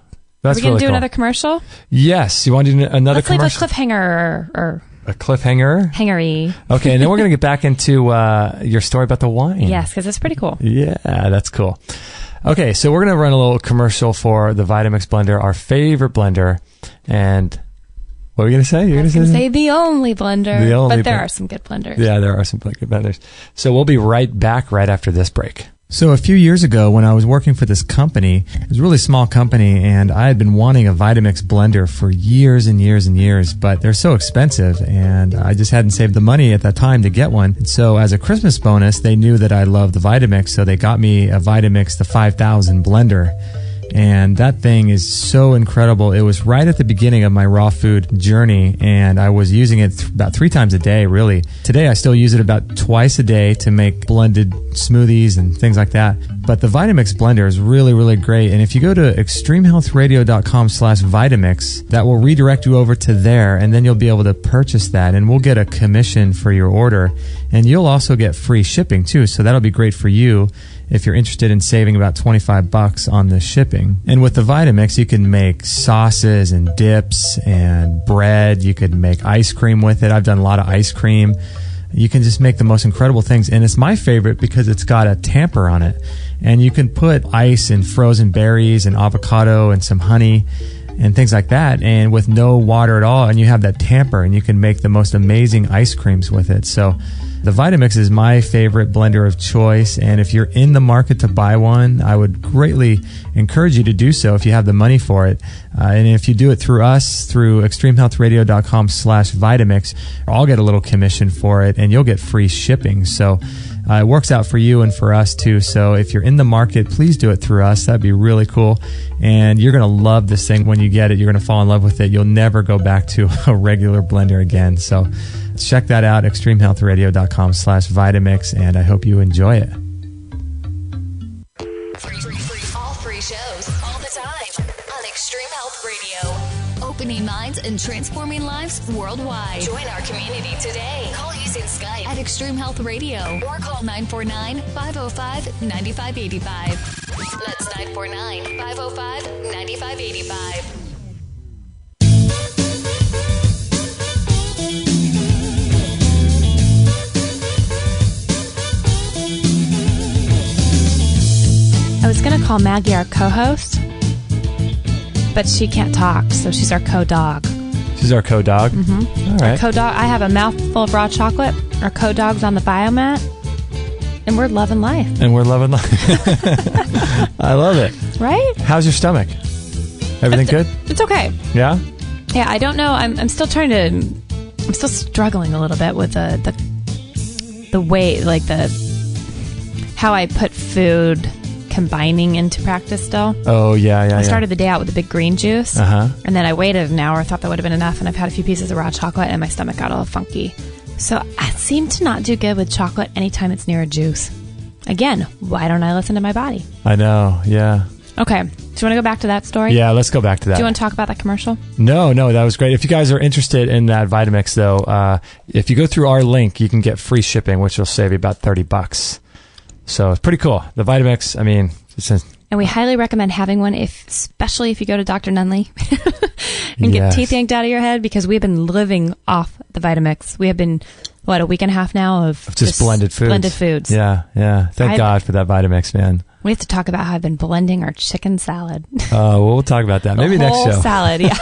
That's Are we going to really do cool. another commercial? Yes. You want to do another commercial? Let's leave a cliffhanger or a cliffhanger? Hangery. Okay, and then we're going to get back into your story about the wine. Yes, because it's pretty cool. Yeah, that's cool. Okay, so we're going to run a little commercial for the Vitamix blender, our favorite blender. And what were you going to say? I was going to say the only blender. But there are some good blenders. Yeah, there are some good blenders. So we'll be right back right after this break. So a few years ago when I was working for this company, it was a really small company, and I had been wanting a Vitamix blender for years and years and years, but they're so expensive, and I just hadn't saved the money at that time to get one. And so as a Christmas bonus, they knew that I loved the Vitamix, so they got me a Vitamix, the 5000 blender. And that thing is so incredible. It was right at the beginning of my raw food journey, and I was using it about 3 times a day, really. Today, I still use it about twice a day to make blended smoothies and things like that. But the Vitamix blender is really, really great. And if you go to extremehealthradio.com/Vitamix, that will redirect you over to there, and then you'll be able to purchase that, and we'll get a commission for your order. And you'll also get free shipping, too, so that'll be great for you if you're interested in saving about $25 on the shipping. And with the Vitamix, you can make sauces and dips and bread. You could make ice cream with it. I've done a lot of ice cream. You can just make the most incredible things. And it's my favorite because it's got a tamper on it. And you can put ice and frozen berries and avocado and some honey and things like that, and with no water at all, and you have that tamper, and you can make the most amazing ice creams with it. So The Vitamix is my favorite blender of choice, and if you're in the market to buy one, I would greatly encourage you to do so if you have the money for it. And if you do it through us, through extremehealthradio.com/Vitamix, I'll get a little commission for it, and you'll get free shipping. So it works out for you and for us too. So if you're in the market, please do it through us. That'd be really cool. And you're going to love this thing when you get it. You're going to fall in love with it. You'll never go back to a regular blender again. So check that out, extremehealthradio.com/Vitamix, and I hope you enjoy it. All free shows, all the time on Extreme Health Radio. Opening minds and transforming lives worldwide. Join our community today. Call using Skype at Extreme Health Radio or call 949-505-9585. That's 949-505-9585. I was going to call Maggie our co-host, but she can't talk, so she's our co-dog. She's our co-dog? Mm-hmm. All right. Our co-dog. I have a mouthful of raw chocolate. Our co-dog's on the biomat, and we're loving life. And we're loving life. I love it. Right? How's your stomach? Everything good? It's okay. Yeah? Yeah, I don't know. I'm still struggling a little bit with the way, like how I put food combining into practice still. Oh, yeah. I started the day out with a big green juice, and then I waited an hour, thought that would have been enough, and I've had a few pieces of raw chocolate, and my stomach got all funky. So I seem to not do good with chocolate anytime it's near a juice. Again, why don't I listen to my body? I know, yeah. Okay, do you want to go back to that story? Yeah, let's go back to that. Do you want to talk about that commercial? No, that was great. If you guys are interested in that Vitamix, though, if you go through our link, you can get free shipping, which will save you about $30. So it's pretty cool. The Vitamix, I mean, and we highly recommend having one, especially if you go to Dr. Nunley and get teeth yanked out of your head, because we've been living off the Vitamix. We have been, a week and a half now of just blended foods. Blended foods. Yeah. Thank God for that Vitamix, man. We have to talk about how I've been blending our chicken salad. We'll talk about that. Maybe next show. Salad, yeah.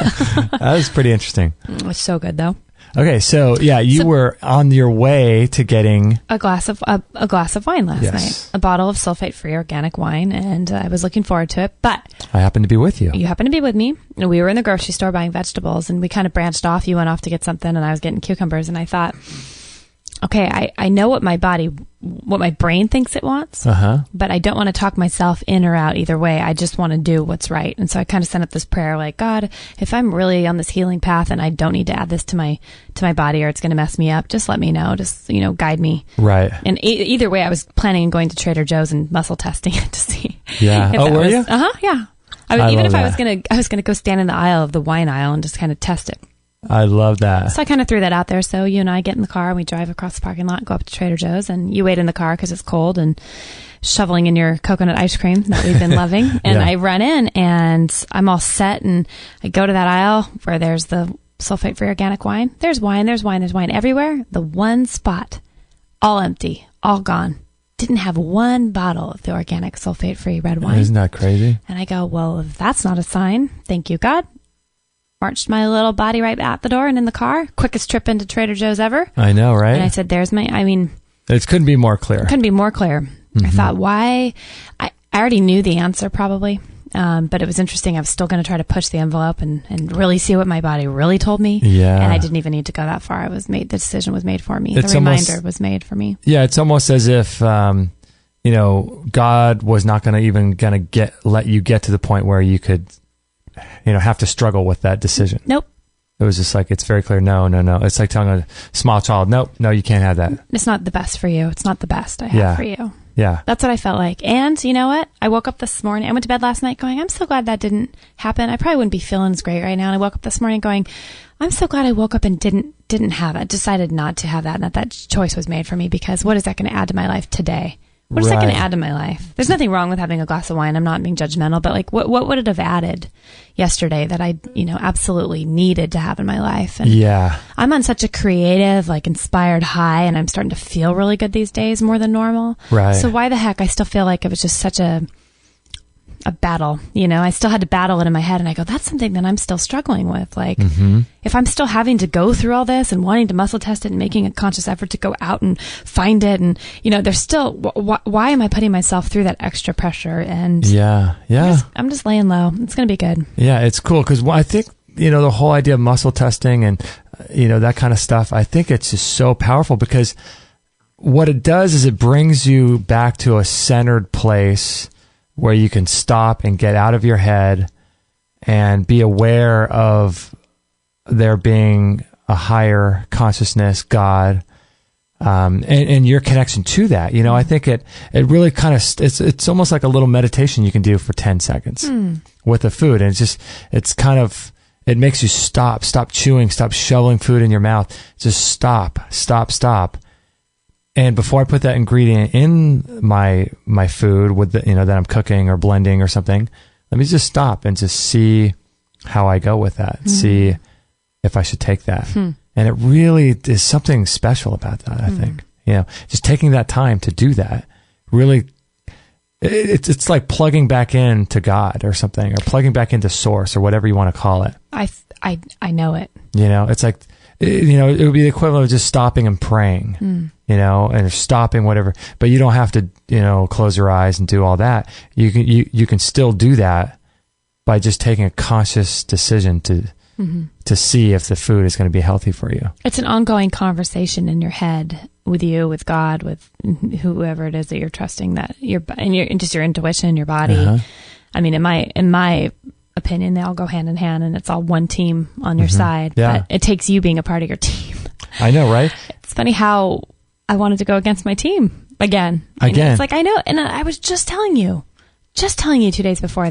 That was pretty interesting. It's so good, though. Okay, so you were on your way to getting a glass of wine last night, a bottle of sulfate-free organic wine, and I was looking forward to it. But I happened to be with you. You happened to be with me. We were in the grocery store buying vegetables, and we kind of branched off. You went off to get something, and I was getting cucumbers, and I thought, okay, I know what my brain thinks it wants, but I don't want to talk myself in or out either way. I just want to do what's right. And so I kind of sent up this prayer like, God, if I'm really on this healing path and I don't need to add this to my body or it's going to mess me up, just let me know. Just, guide me. Right. And either way, I was planning on going to Trader Joe's and muscle testing it to see. Yeah. Were you? Yeah. I was going to go stand in the aisle of the wine aisle and just kind of test it. I love that. So I kind of threw that out there. So you and I get in the car and we drive across the parking lot, go up to Trader Joe's, and you wait in the car because it's cold and shoveling in your coconut ice cream that we've been loving. And I run in and I'm all set, and I go to that aisle where there's the sulfate-free organic wine. There's wine everywhere. The one spot, all empty, all gone. Didn't have one bottle of the organic sulfate-free red wine. Isn't that crazy? And I go, well, if that's not a sign, thank you, God. Marched my little body right out the door and in the car. Quickest trip into Trader Joe's ever. I know, right? And I said, it couldn't be more clear. I thought, why? I already knew the answer probably, but it was interesting. I was still going to try to push the envelope and really see what my body really told me. Yeah. And I didn't even need to go that far. The decision was made for me. The reminder was made for me. Yeah, it's almost as if, God was not going to let you get to the point where you could have to struggle with that decision. Nope. It was just like, it's very clear. No. It's like telling a small child, no, you can't have that. It's not the best for you. It's not the best I have for you. Yeah. That's what I felt like. And you know what? I woke up this morning. I went to bed last night going, I'm so glad that didn't happen. I probably wouldn't be feeling as great right now. And I woke up this morning going, I'm so glad I woke up and didn't have it. Decided not to have that. And that choice was made for me, because what is that going to add to my life today? What is that going to add to my life? There's nothing wrong with having a glass of wine. I'm not being judgmental, but what would it have added yesterday that I, absolutely needed to have in my life? And I'm on such a creative, inspired high, and I'm starting to feel really good these days more than normal. Right. So why the heck? I still feel like it was just such a a battle. I still had to battle it in my head, and I go, that's something that I'm still struggling with. Like, if I'm still having to go through all this and wanting to muscle test it and making a conscious effort to go out and find it, and there's still why am I putting myself through that extra pressure? And I'm just laying low. It's gonna be good. Yeah, it's cool because I think the whole idea of muscle testing and that kind of stuff. I think it's just so powerful because what it does is it brings you back to a centered place where you can stop and get out of your head and be aware of there being a higher consciousness, God, and your connection to that. I think it really kind of, it's almost like a little meditation you can do for 10 seconds with the food. And it makes you stop chewing, stop shoveling food in your mouth. Just stop. And before I put that ingredient in my food with that I'm cooking or blending or something, let me just stop and just see how I go with that. See if I should take that. And it really is something special about that, I think. Just taking that time to do that really, it's like plugging back into God or something, or plugging back into source or whatever you want to call it. I know it. It's like, it would be the equivalent of just stopping and praying, and stopping whatever, but you don't have to, close your eyes and do all that. You can still do that by just taking a conscious decision to see if the food is going to be healthy for you. It's an ongoing conversation in your head with you, with God, with whoever it is that you're trusting, that and just your intuition, your body. I mean, in my opinion, they all go hand in hand, and it's all one team on your side. Yeah. But it takes you being a part of your team. I know, right? It's funny how I wanted to go against my team again. It's like, I know, and I was just telling you 2 days before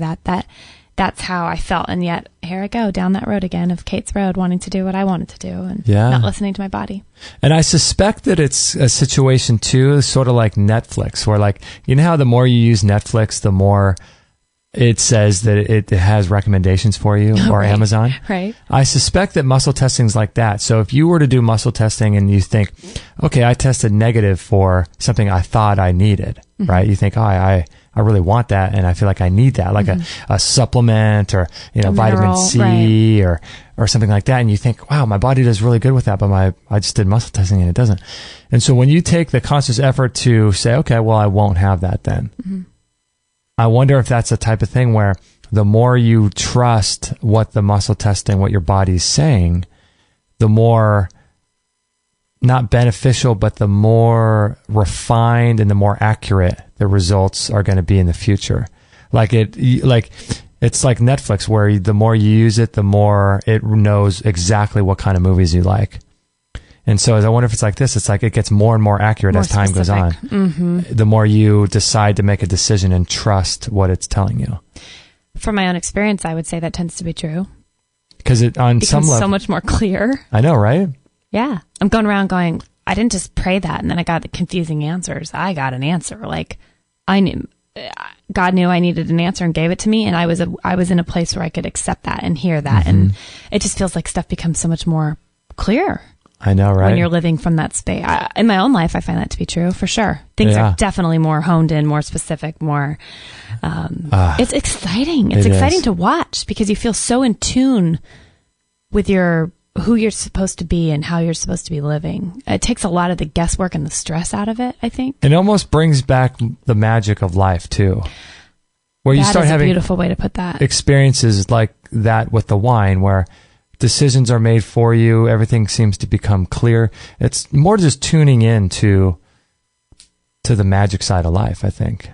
that's how I felt, and yet here I go down that road again of Kate's road, wanting to do what I wanted to do and not listening to my body. And I suspect that it's a situation too, sort of like Netflix, where like, how the more you use Netflix, the more it says that it has recommendations for you, or right. Amazon. Right. I suspect that muscle testing is like that. So if you were to do muscle testing and you think, okay, I tested negative for something I thought I needed, right? You think, I really want that, and I feel like I need that, like a supplement or vitamin C, right, or something like that. And you think, wow, my body does really good with that, but I just did muscle testing and it doesn't. And so when you take the conscious effort to say, okay, well, I won't have that then. I wonder if that's the type of thing where the more you trust what the muscle testing, what your body's saying, the more not beneficial, but the more refined and the more accurate the results are going to be in the future. It's like Netflix, where the more you use it, the more it knows exactly what kind of movies you like. And so I wonder if it's like this. It's like it gets more and more accurate as time goes on. The more you decide to make a decision and trust what it's telling you. From my own experience, I would say that tends to be true. Because it on becomes some level so much more clear. I know, right? Yeah. I'm going around going, I didn't just pray that and then I got the confusing answers. I got an answer. Like, I knew God knew I needed an answer and gave it to me, and I was in a place where I could accept that and hear that, and it just feels like stuff becomes so much more clear. I know, right? When you're living from that space. In my own life, I find that to be true, for sure. Things are definitely more honed in, more specific, more... it's exciting. It's exciting to watch because you feel so in tune with who you're supposed to be and how you're supposed to be living. It takes a lot of the guesswork and the stress out of it, I think. It almost brings back the magic of life, too. Where you start having... a beautiful way to put that. Experiences like that with the wine, where... decisions are made for you. Everything seems to become clear. It's more just tuning in to the magic side of life, I think,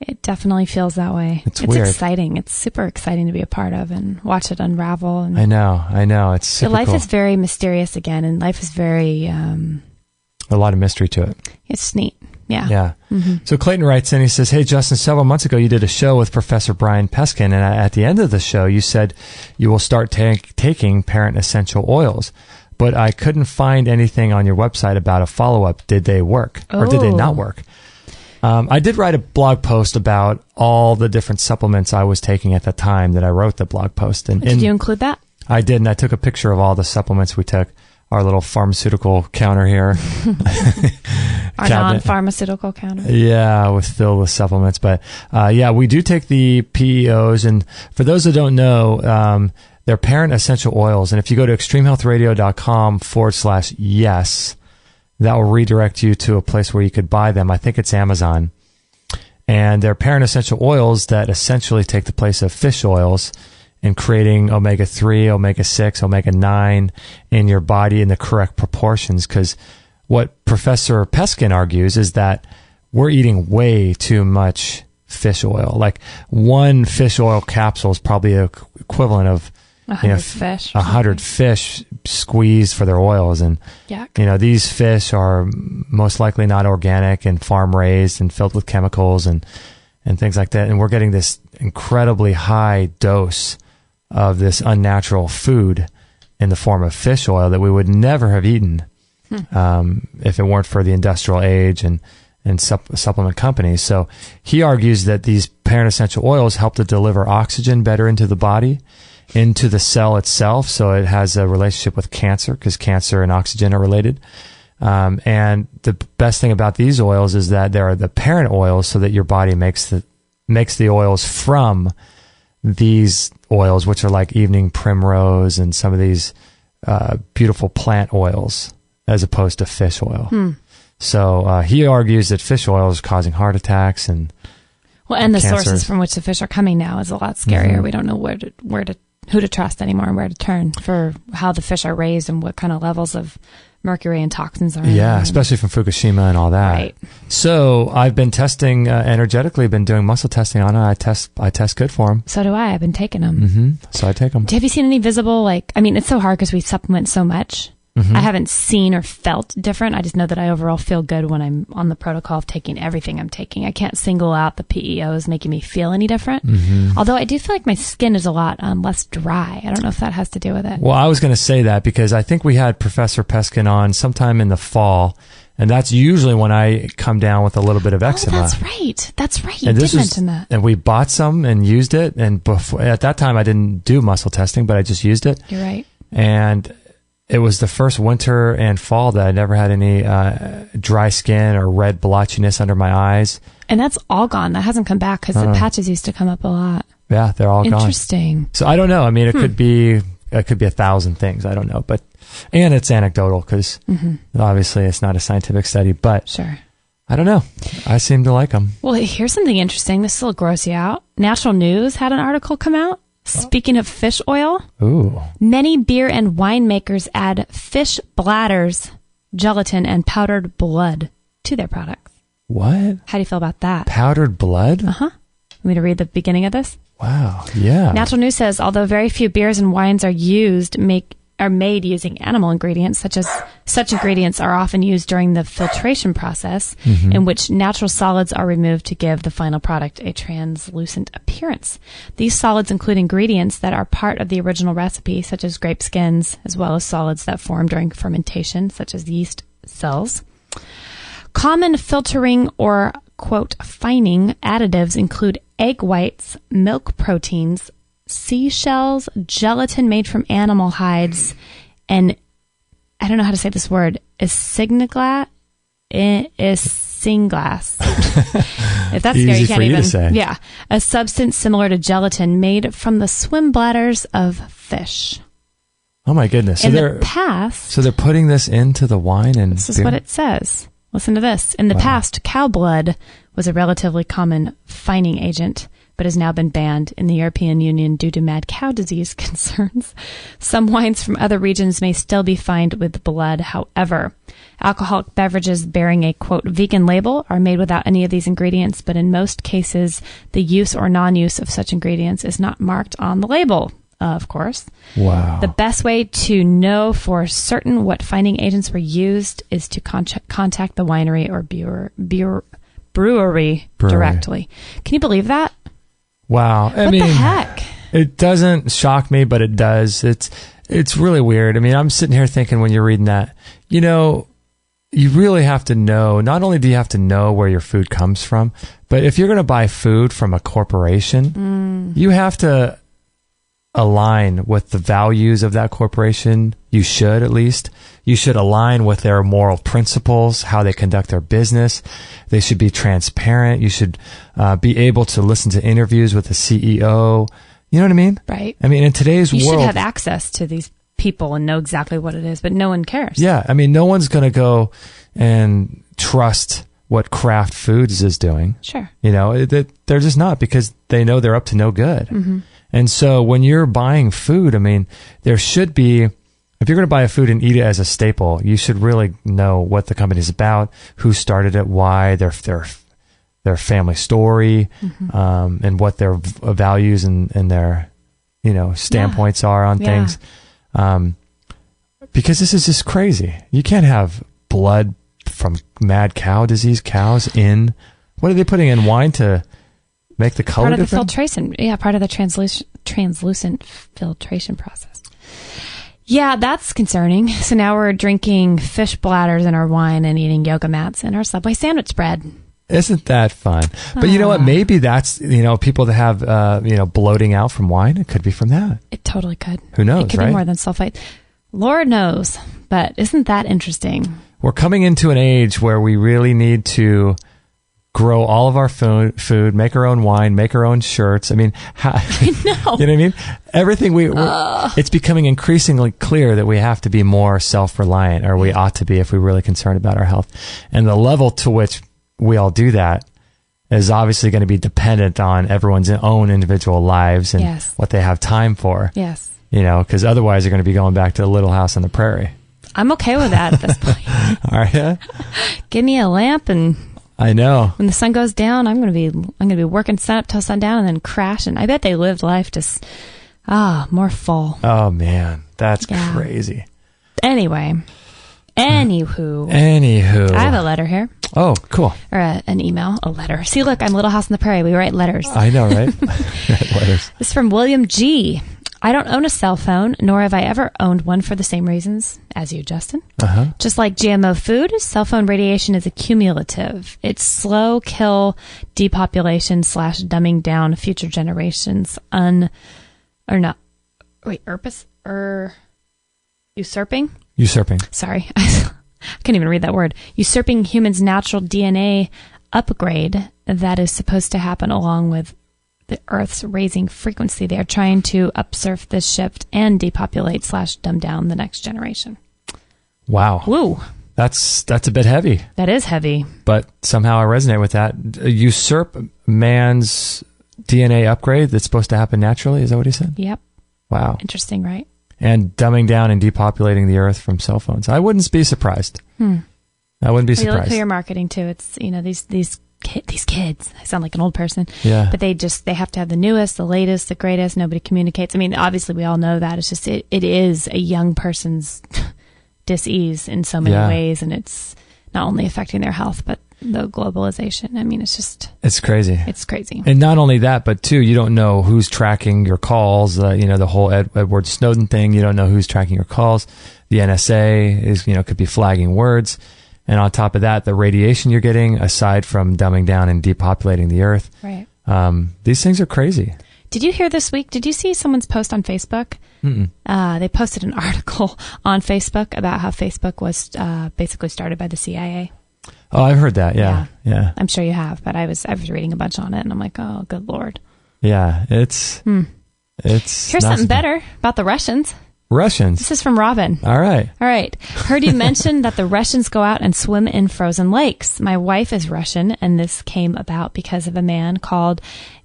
It definitely feels that way. It's weird. Exciting. It's super exciting to be a part of and watch it unravel. And I know. It's super life cool. is very mysterious again, and life is very... a lot of mystery to it. It's neat. Yeah. Yeah. So Clayton writes in, he says, hey, Justin, several months ago, you did a show with Professor Brian Peskin, and at the end of the show, you said you will start taking Parent Essential Oils, but I couldn't find anything on your website about a follow-up. Did they work or did they not work? I did write a blog post about all the different supplements I was taking at the time that I wrote the blog post. And did you include that? I did, and I took a picture of all the supplements we took. our little pharmaceutical counter here. Our non-pharmaceutical counter. Yeah, filled with supplements. But we do take the PEOs. And for those that don't know, they're parent essential oils. And if you go to extremehealthradio.com/yes, that will redirect you to a place where you could buy them. I think it's Amazon. And they're parent essential oils that essentially take the place of fish oils in creating omega-3, omega-6, omega-9 in your body in the correct proportions. Because what Professor Peskin argues is that we're eating way too much fish oil. Like one fish oil capsule is probably equivalent of 100 fish squeezed for their oils. And yuck. These fish are most likely not organic and farm raised and filled with chemicals and things like that. And we're getting this incredibly high dose of this unnatural food in the form of fish oil that we would never have eaten if it weren't for the industrial age and supplement companies. So he argues that these parent essential oils help to deliver oxygen better into the body, into the cell itself. So it has a relationship with cancer, because cancer and oxygen are related. And the best thing about these oils is that they're the parent oils, so that your body makes the oils from these oils, which are like evening primrose and some of these beautiful plant oils, as opposed to fish oil. So he argues that fish oil is causing heart attacks and the cancers. Sources from which the fish are coming now is a lot scarier. We don't know who to trust anymore and where to turn for how the fish are raised and what kind of levels of mercury and toxins are in Yeah, them. especially from Fukushima and all that. Right. So I've been testing energetically, been doing muscle testing on it. I test good for them. So do I. I've been taking them. So I take them. Have you seen any visible, it's so hard because we supplement so much. I haven't seen or felt different. I just know that I overall feel good when I'm on the protocol of taking everything I'm taking. I can't single out the PEOs making me feel any different. Although I do feel like my skin is a lot less dry. I don't know if that has to do with it. Well, I was going to say that because I think we had Professor Peskin on sometime in the fall, and that's usually when I come down with a little bit of eczema. Oh, that's right. You did mention that. And we bought some and used it. And at that time, I didn't do muscle testing, but I just used it. You're right. And it was the first winter and fall that I never had any dry skin or red blotchiness under my eyes. And that's all gone. That hasn't come back because the patches used to come up a lot. Yeah, they're all gone. Interesting. So I don't know. I mean, it could be 1,000 things. I don't know. And it's anecdotal because obviously it's not a scientific study. But sure. I don't know. I seem to like them. Well, here's something interesting. This will gross you out. Natural News had an article come out. Speaking of fish oil, many beer and wine makers add fish bladders, gelatin, and powdered blood to their products. What? How do you feel about that? Powdered blood? Want me to read the beginning of this? Wow. Yeah. Natural News says, although very few beers and wines are made using animal ingredients, such ingredients are often used during the filtration process, in which natural solids are removed to give the final product a translucent appearance. These solids include ingredients that are part of the original recipe, such as grape skins, as well as solids that form during fermentation, such as yeast cells. Common filtering or, quote, fining additives include egg whites, milk proteins, seashells, gelatin made from animal hides, and I don't know how to say this word, isinglass. If that's scary, you can't even say. Yeah, a substance similar to gelatin made from the swim bladders of fish. Oh my goodness! In the past, so they're putting this into the wine and this is what it says. Listen to this. In the past, cow blood was a relatively common fining agent, but has now been banned in the European Union due to mad cow disease concerns. Some wines from other regions may still be fined with blood, however. Alcoholic beverages bearing a, quote, vegan label are made without any of these ingredients, but in most cases, the use or non-use of such ingredients is not marked on the label, of course. Wow. The best way to know for certain what fining agents were used is to contact the winery or brewery directly. Can you believe that? Wow. What the heck? It doesn't shock me, but it does. It's really weird. I mean, I'm sitting here thinking when you're reading that, you really have to know, not only do you have to know where your food comes from, but if you're going to buy food from a corporation, you have to align with the values of that corporation. You should, at least. You should align with their moral principles, how they conduct their business. They should be transparent. You should be able to listen to interviews with the CEO. You know what I mean? Right. I mean, in today's world, you should have access to these people and know exactly what it is, but no one cares. Yeah. I mean, no one's going to go and trust what Kraft Foods is doing. Sure. You know, they're just not, because they know they're up to no good. Mm-hmm. And so when you're buying food, I mean, there should be, if you're going to buy a food and eat it as a staple, you should really know what the company's about, who started it, why, their family story, mm-hmm. And what their values and their, you know, standpoints are on things. Because this is just crazy. You can't have blood from mad cow disease cows in, what are they putting in wine to make the color part of different? the filtration. Yeah, part of the translucent filtration process. Yeah, that's concerning. So now we're drinking fish bladders in our wine and eating yoga mats in our Subway sandwich bread. Isn't that fun? But you know what? Maybe that's, you know, people that have, you know, bloating out from wine. It could be from that. It totally could. Who knows, It could right? be more than sulfite. Lord knows. But isn't that interesting? We're coming into an age where we really need to grow all of our food, make our own wine, make our own shirts. I mean, I know. You know what I mean? Everything it's becoming increasingly clear that we have to be more self-reliant, or we ought to be if we're really concerned about our health. And the level to which we all do that is obviously going to be dependent on everyone's own individual lives and what they have time for. Yes. You know, because otherwise they're going to be going back to the Little House on the Prairie. I'm okay with that at this point. All right. Give me a lamp, and I know when the sun goes down, I'm going to be working sun up till sundown and then crash. And I bet they lived life just more full. Oh man, that's crazy. Anyway, anywho, I have a letter here. Oh, cool. Or an email, a letter. See, look, I'm Little House on the Prairie. We write letters. I know, right? Letters. This is from William G. I don't own a cell phone, nor have I ever owned one for the same reasons as you, Justin. Just like GMO food, cell phone radiation is accumulative. It's slow kill depopulation / dumbing down future generations usurping? Sorry. I can't even read that word. Usurping humans' natural DNA upgrade that is supposed to happen along with the Earth's raising frequency. They are trying to upsurf this shift and depopulate / dumb down the next generation. Wow. Woo. That's a bit heavy. That is heavy. But somehow I resonate with that. Usurp man's DNA upgrade that's supposed to happen naturally. Is that what he said? Yep. Wow. Interesting, right? And dumbing down and depopulating the Earth from cell phones. I wouldn't be surprised. I wouldn't be surprised. You look for your marketing too. It's, you know, these kids. I sound like an old person. Yeah. But they have to have the newest, the latest, the greatest. Nobody communicates. I mean, obviously we all know that. It's just, it is a young person's dis-ease in so many ways. And it's not only affecting their health, but the globalization. I mean, it's crazy. It's crazy. And not only that, but too, you don't know who's tracking your calls. You know, the whole Edward Snowden thing. You don't know who's tracking your calls. The NSA is, you know, could be flagging words. And on top of that, the radiation you're getting, aside from dumbing down and depopulating the Earth. Right. These things are crazy. Did you hear this week? Did you see someone's post on Facebook? They posted an article on Facebook about how Facebook was basically started by the CIA. Oh, I've heard that. Yeah. I'm sure you have, but I was reading a bunch on it, and I'm like, oh, good Lord. Yeah, it's. Here's something better about the Russians. This is from Robin. All right. Heard you mention that the Russians go out and swim in frozen lakes. My wife is Russian, and this came about because of a man called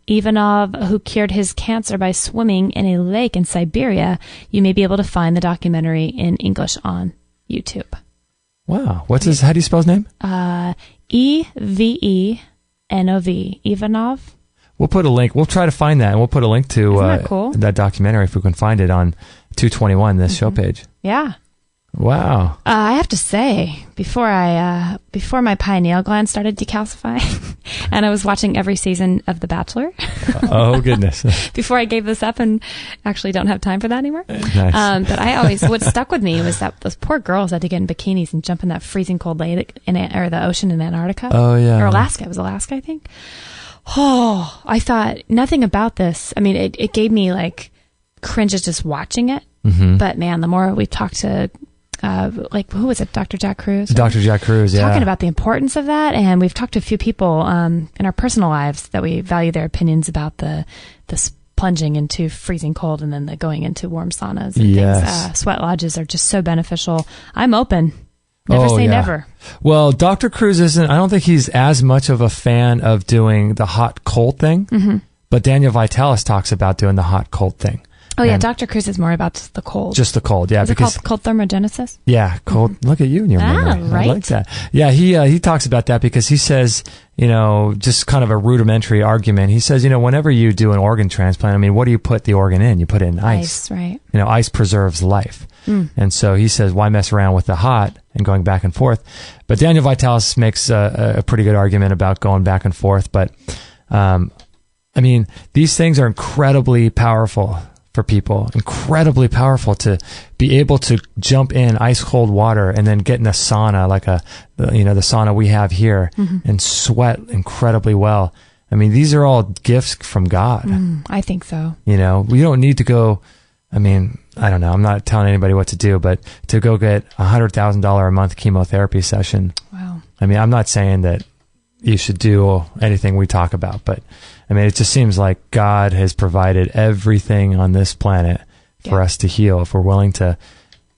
Ivanov who cured his cancer by swimming in a lake in Siberia. You may be able to find the documentary in English on YouTube. Wow. How do you spell his name? Evenov. Ivanov. We'll put a link. We'll try to find that, and we'll put a link to that documentary if we can find it on 221, this show page. Yeah. Wow. I have to say, before my pineal gland started decalcifying, and I was watching every season of The Bachelor. Oh, goodness. Before I gave this up and actually don't have time for that anymore. Nice. But what stuck with me was that those poor girls had to get in bikinis and jump in that freezing cold lake or the ocean in Antarctica. Oh, yeah. Or Alaska. It was Alaska, I think. Oh, I thought nothing about this. I mean, it gave me like cringes just watching it. But man, the more we've talked to, who was it? Dr. Jack Cruz? Dr. Jack Cruz, yeah. Talking about the importance of that. And we've talked to a few people in our personal lives that we value their opinions about the plunging into freezing cold and then the going into warm saunas and things. Sweat lodges are just so beneficial. I'm open. Never say never. Well, Dr. Cruz I don't think he's as much of a fan of doing the hot cold thing, but Daniel Vitalis talks about doing the hot cold thing. Oh, yeah. Dr. Cruz is more about the cold. Just the cold, yeah. Is it called cold thermogenesis? Yeah, cold. Look at you and your memory. Right. I like that. Yeah, he talks about that because he says, just kind of a rudimentary argument. He says, whenever you do an organ transplant, I mean, what do you put the organ in? You put it in ice. Right. Ice preserves life. And so he says, why mess around with the hot and going back and forth? But Daniel Vitalis makes a pretty good argument about going back and forth. But, these things are incredibly powerful for people, incredibly powerful to be able to jump in ice cold water and then get in a sauna like the sauna we have here and sweat incredibly well. I mean, these are all gifts from God. I think so. We don't need to go, I don't know. I'm not telling anybody what to do, but to go get $100,000 a month chemotherapy session. Wow. I'm not saying that you should do anything we talk about, but it just seems like God has provided everything on this planet for us to heal if we're willing to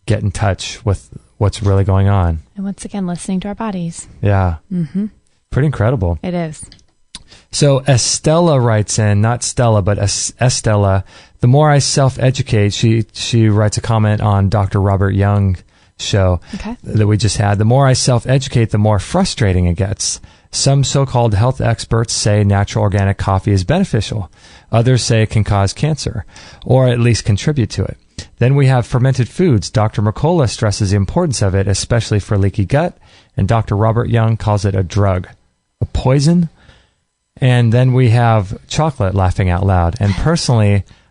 get in touch with what's really going on. And once again, listening to our bodies. Yeah. Pretty incredible. It is. So Estella writes in, not Stella, but Estella, the more I self-educate, she writes a comment on Dr. Robert Young show that we just had. The more I self-educate, the more frustrating it gets. Some so-called health experts say natural organic coffee is beneficial. Others say it can cause cancer, or at least contribute to it. Then we have fermented foods. Dr. Mercola stresses the importance of it, especially for leaky gut, and Dr. Robert Young calls it a drug, a poison. And then we have chocolate, laughing out loud. And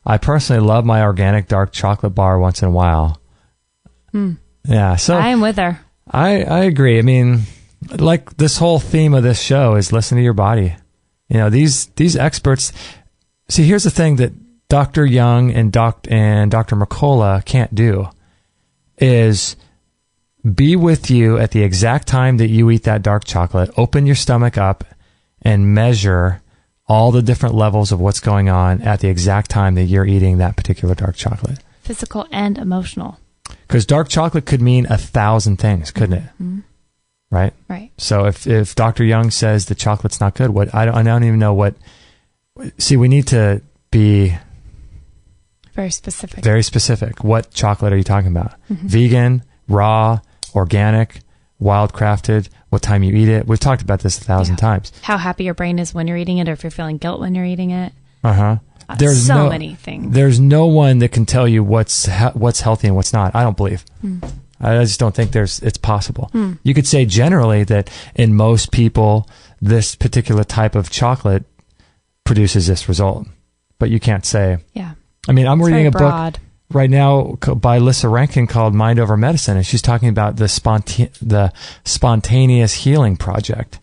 I personally love my organic dark chocolate bar once in a while. Yeah, so I am with her. I agree. Like this whole theme of this show is listen to your body. These experts. See, here's the thing that Dr. Young and Dr. Mercola can't do is be with you at the exact time that you eat that dark chocolate, open your stomach up and measure all the different levels of what's going on at the exact time that you're eating that particular dark chocolate. Physical and emotional. Because dark chocolate could mean 1,000 things, couldn't it? Right? Right. So if Dr. Young says the chocolate's not good, I don't even know what. See, we need to be very specific. Very specific. What chocolate are you talking about? Vegan, raw, organic, wild crafted, what time you eat it. We've talked about this 1,000 times. How happy your brain is when you're eating it, or if you're feeling guilt when you're eating it. There's so many things. There's no one that can tell you what's healthy and what's not. I don't believe. I just don't think it's possible. You could say generally that in most people, this particular type of chocolate produces this result, but you can't say. Yeah. I'm reading a book right now by Lissa Rankin called Mind Over Medicine, and she's talking about the Spontaneous Healing Project.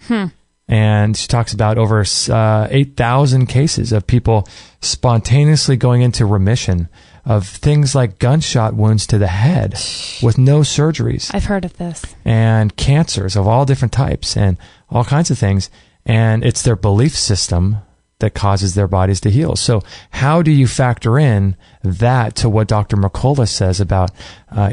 And she talks about over 8,000 cases of people spontaneously going into remission of things like gunshot wounds to the head with no surgeries. I've heard of this. And cancers of all different types and all kinds of things. And it's their belief system that causes their bodies to heal. So how do you factor in that to what Dr. Mercola says about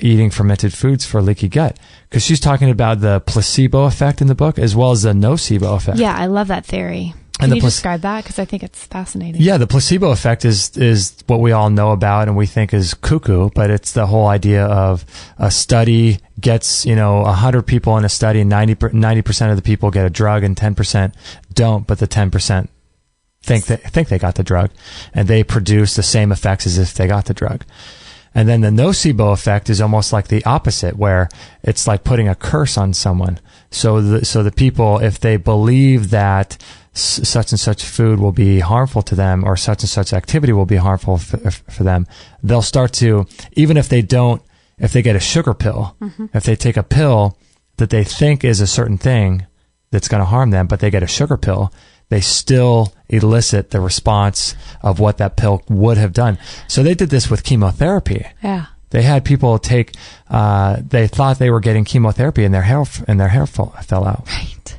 eating fermented foods for leaky gut? Because she's talking about the placebo effect in the book as well as the nocebo effect. Yeah, I love that theory. Can you describe that? Because I think it's fascinating. Yeah, the placebo effect is what we all know about and we think is cuckoo, but it's the whole idea of a study gets, 100 people in a study and 90% of the people get a drug and 10% don't, but the 10% think they got the drug, and they produce the same effects as if they got the drug. And then the nocebo effect is almost like the opposite, where it's like putting a curse on someone. So the people, if they believe that such and such food will be harmful to them, or such and such activity will be harmful for them, they'll start to, even if they get a sugar pill, if they take a pill that they think is a certain thing that's going to harm them, but they get a sugar pill, they still elicit the response of what that pill would have done. So they did this with chemotherapy. Yeah. They had people take, they thought they were getting chemotherapy and their hair fell out. Right.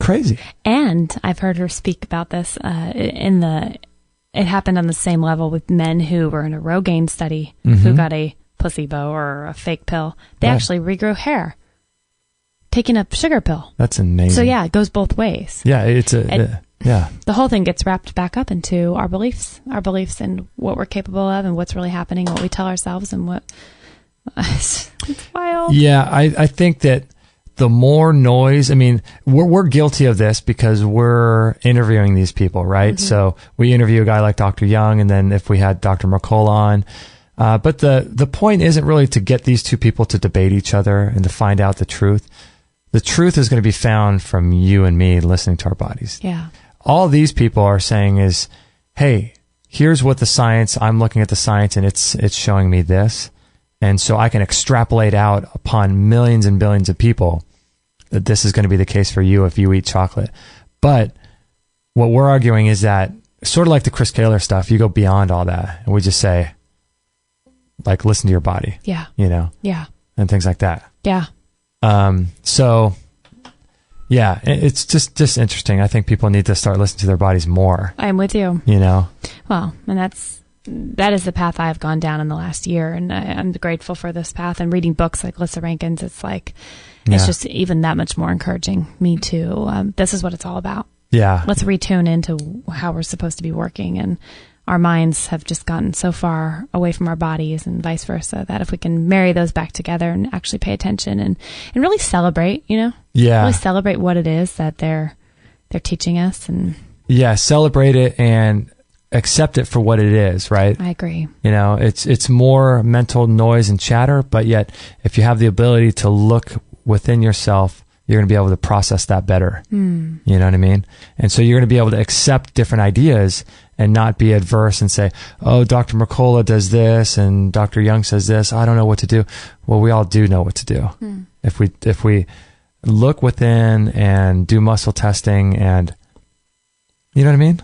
Crazy. And I've heard her speak about this it happened on the same level with men who were in a Rogaine study who got a placebo or a fake pill. They actually regrew hair taking a sugar pill. That's amazing. So yeah, it goes both ways. Yeah, yeah. The whole thing gets wrapped back up into our beliefs and what we're capable of and what's really happening, what we tell ourselves and what it's wild. Yeah, I think that the more noise, I mean, we're guilty of this because we're interviewing these people, right? So we interview a guy like Dr. Young, and then if we had Dr. Mercola on, but the point isn't really to get these two people to debate each other and to find out the truth. The truth is going to be found from you and me listening to our bodies. Yeah. All these people are saying is, hey, here's what the science, I'm looking at the science and it's showing me this. And so I can extrapolate out upon millions and billions of people that this is going to be the case for you if you eat chocolate. But what we're arguing is that, sort of like the Chris Kaler stuff, you go beyond all that. And we just say, like, listen to your body. Yeah. You know? Yeah. And things like that. Yeah. So, yeah, it's just interesting. I think people need to start listening to their bodies more. I'm with you. You know? Well, and that is the path I've gone down in the last year, and I'm grateful for this path. And reading books like Lissa Rankin's, it's like, it's just even that much more encouraging me to, this is what it's all about. Yeah. Let's retune into how we're supposed to be working. And our minds have just gotten so far away from our bodies and vice versa that if we can marry those back together and actually pay attention and really celebrate, you know? Yeah. Really celebrate what it is that they're teaching us. And yeah, celebrate it and accept it for what it is, right? I agree. You know, it's more mental noise and chatter, but yet if you have the ability to look within yourself, you're going to be able to process that better. You know what I mean? And so you're going to be able to accept different ideas and not be adverse and say, oh, Dr. Mercola does this and Dr. Young says this. I don't know what to do. Well, we all do know what to do. If we look within and do muscle testing and, you know what I mean?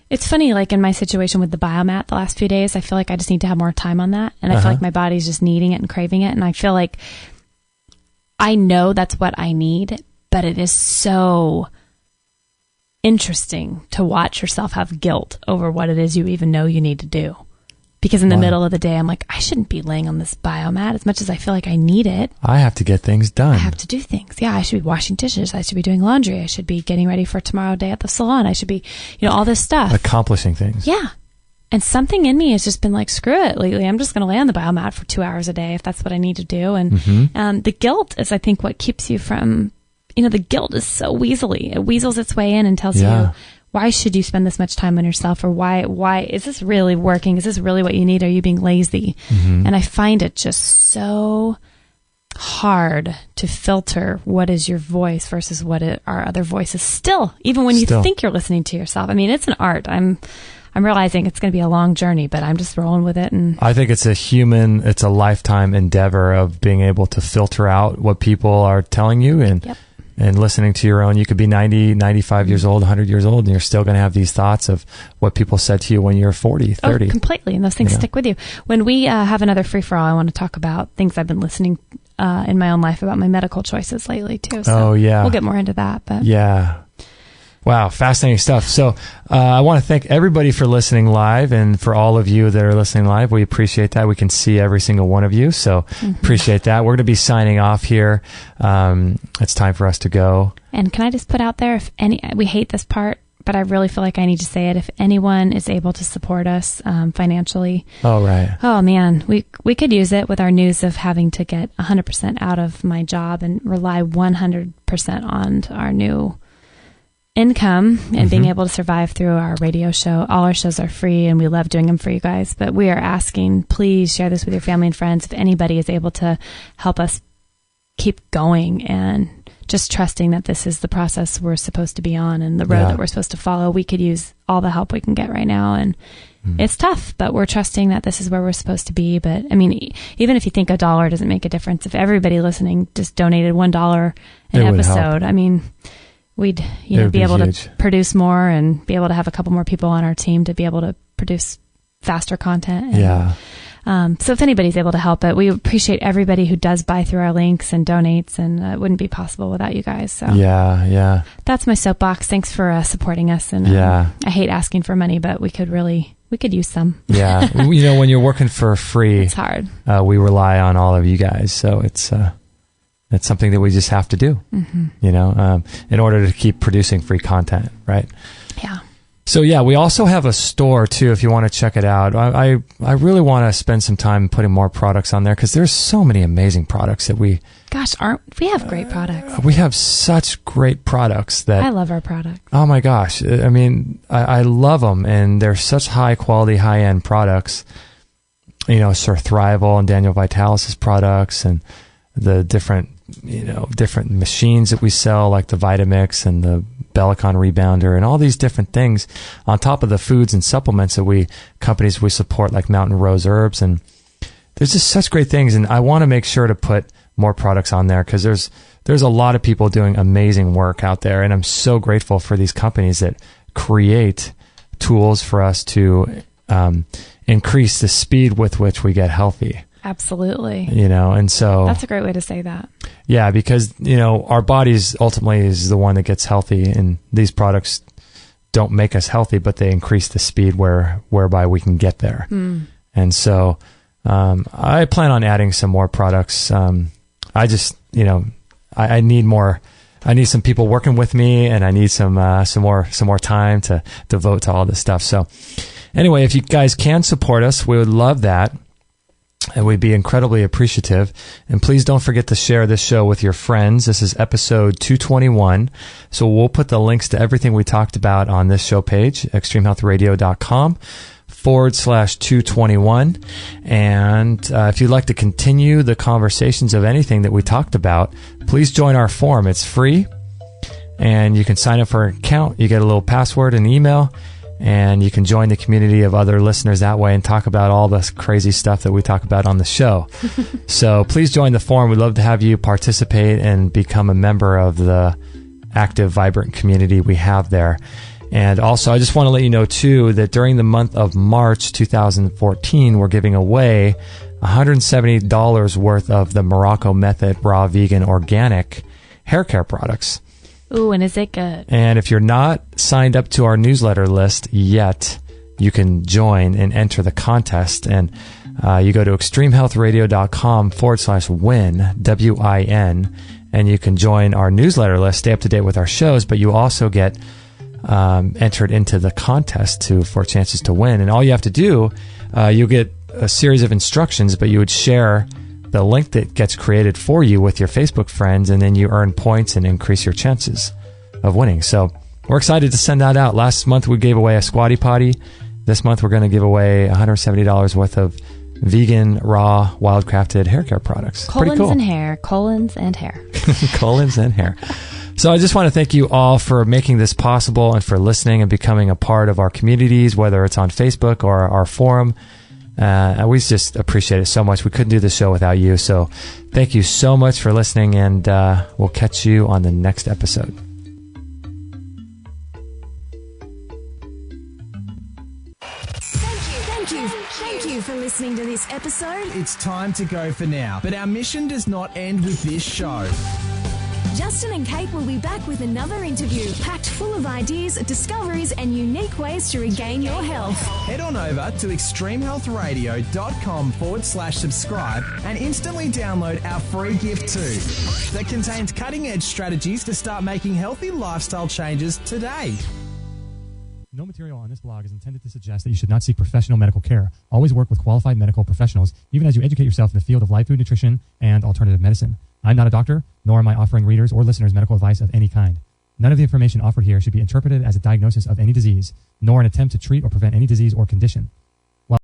It's funny, like in my situation with the biomat the last few days, I feel like I just need to have more time on that. And I feel like my body's just needing it and craving it. And I feel like I know that's what I need, but it is so interesting to watch yourself have guilt over what it is you even know you need to do. Because in the middle of the day, I'm like, I shouldn't be laying on this biomat as much as I feel like I need it. I have to get things done. I have to do things. Yeah, I should be washing dishes. I should be doing laundry. I should be getting ready for tomorrow day at the salon. I should be, all this stuff. Accomplishing things. Yeah. And something in me has just been like, screw it lately. I'm just going to lay on the biomat for 2 hours a day if that's what I need to do. And the guilt is, I think, what keeps you from, the guilt is so weaselly. It weasels its way in and tells you, why should you spend this much time on yourself? Or why is this really working? Is this really what you need? Are you being lazy? And I find it just so hard to filter what is your voice versus what are other voices still, even when you think you're listening to yourself. I mean, it's an art. I'm realizing it's going to be a long journey, but I'm just rolling with it. And I think it's a lifetime endeavor of being able to filter out what people are telling you and listening to your own. You could be 90, 95 years old, 100 years old, and you're still going to have these thoughts of what people said to you when you're 40, 30. Oh, completely. And those things stick with you. When we have another free-for-all, I want to talk about things I've been listening in my own life about my medical choices lately, too. So we'll get more into that. But yeah. Wow, fascinating stuff. So I want to thank everybody for listening live, and for all of you that are listening live, we appreciate that. We can see every single one of you, so appreciate that. We're going to be signing off here. It's time for us to go. And can I just put out there, we hate this part, but I really feel like I need to say it. If anyone is able to support us financially. Oh, right. Oh, man, we could use it with our news of having to get 100% out of my job and rely 100% on our new income and being able to survive through our radio show. All our shows are free and we love doing them for you guys, but we are asking, please share this with your family and friends. If anybody is able to help us keep going and just trusting that this is the process we're supposed to be on and the road that we're supposed to follow, we could use all the help we can get right now. And it's tough, but we're trusting that this is where we're supposed to be. But I mean, even if you think $1 doesn't make a difference, if everybody listening just donated $1 an episode, I mean, we'd It would be able huge. to produce more and be able to have a couple more people on our team to be able to produce faster content. And, so if anybody's able to help it, we appreciate everybody who does buy through our links and donates, and it wouldn't be possible without you guys. So that's my soapbox. Thanks for supporting us. And I hate asking for money, but we could use some. When you're working for free, it's hard. We rely on all of you guys, so it's something that we just have to do. In order to keep producing free content, right? Yeah. So we also have a store too. If you want to check it out, I really want to spend some time putting more products on there because there's so many amazing products that we have great products. We have such great products that I love our products. Oh my gosh! I mean, I love them, and they're such high quality, high end products. Sir Thrival and Daniel Vitalis' products, and the different machines that we sell, like the Vitamix and the Bellicon Rebounder and all these different things on top of the foods and supplements that companies we support, like Mountain Rose Herbs. And there's just such great things. And I want to make sure to put more products on there because there's a lot of people doing amazing work out there. And I'm so grateful for these companies that create tools for us to increase the speed with which we get healthy. Absolutely. And so that's a great way to say that. Yeah, because, our bodies ultimately is the one that gets healthy, and these products don't make us healthy, but they increase the speed whereby we can get there. And so I plan on adding some more products. I just, I need more. I need some people working with me, and I need some more time to devote to all this stuff. So anyway, if you guys can support us, we would love that. And we'd be incredibly appreciative. And please don't forget to share this show with your friends. This is episode 221. So we'll put the links to everything we talked about on this show page, extremehealthradio.com/221. And if you'd like to continue the conversations of anything that we talked about, please join our forum. It's free. And you can sign up for an account. You get a little password and email. And you can join the community of other listeners that way and talk about all this crazy stuff that we talk about on the show. So please join the forum. We'd love to have you participate and become a member of the active, vibrant community we have there. And also, I just want to let you know, too, that during the month of March 2014, we're giving away $170 worth of the Morocco Method Raw Vegan Organic hair care products. Ooh, and is it good? And if you're not signed up to our newsletter list yet, you can join and enter the contest. And you go to extremehealthradio.com/win, WIN, and you can join our newsletter list, stay up to date with our shows, but you also get entered into the contest for chances to win. And all you have to do, you'll get a series of instructions, but you would share the link that gets created for you with your Facebook friends, and then you earn points and increase your chances of winning. So we're excited to send that out. Last month we gave away a Squatty Potty. This month we're going to give away $170 worth of vegan, raw, wildcrafted hair care products. Colons Pretty cool. and hair. Colons and hair. Colons and hair. So I just want to thank you all for making this possible and for listening and becoming a part of our communities, whether it's on Facebook or our forum. We just appreciate it so much. We couldn't do the show without you. So thank you so much for listening, and we'll catch you on the next episode. Thank you for listening to this episode. It's time to go for now, but our mission does not end with this show. Justin and Kate will be back with another interview packed full of ideas, discoveries, and unique ways to regain your health. Head on over to extremehealthradio.com/subscribe and instantly download our free gift too that contains cutting-edge strategies to start making healthy lifestyle changes today. No material on this blog is intended to suggest that you should not seek professional medical care. Always work with qualified medical professionals, even as you educate yourself in the field of live food nutrition and alternative medicine. I'm not a doctor, nor am I offering readers or listeners medical advice of any kind. None of the information offered here should be interpreted as a diagnosis of any disease, nor an attempt to treat or prevent any disease or condition.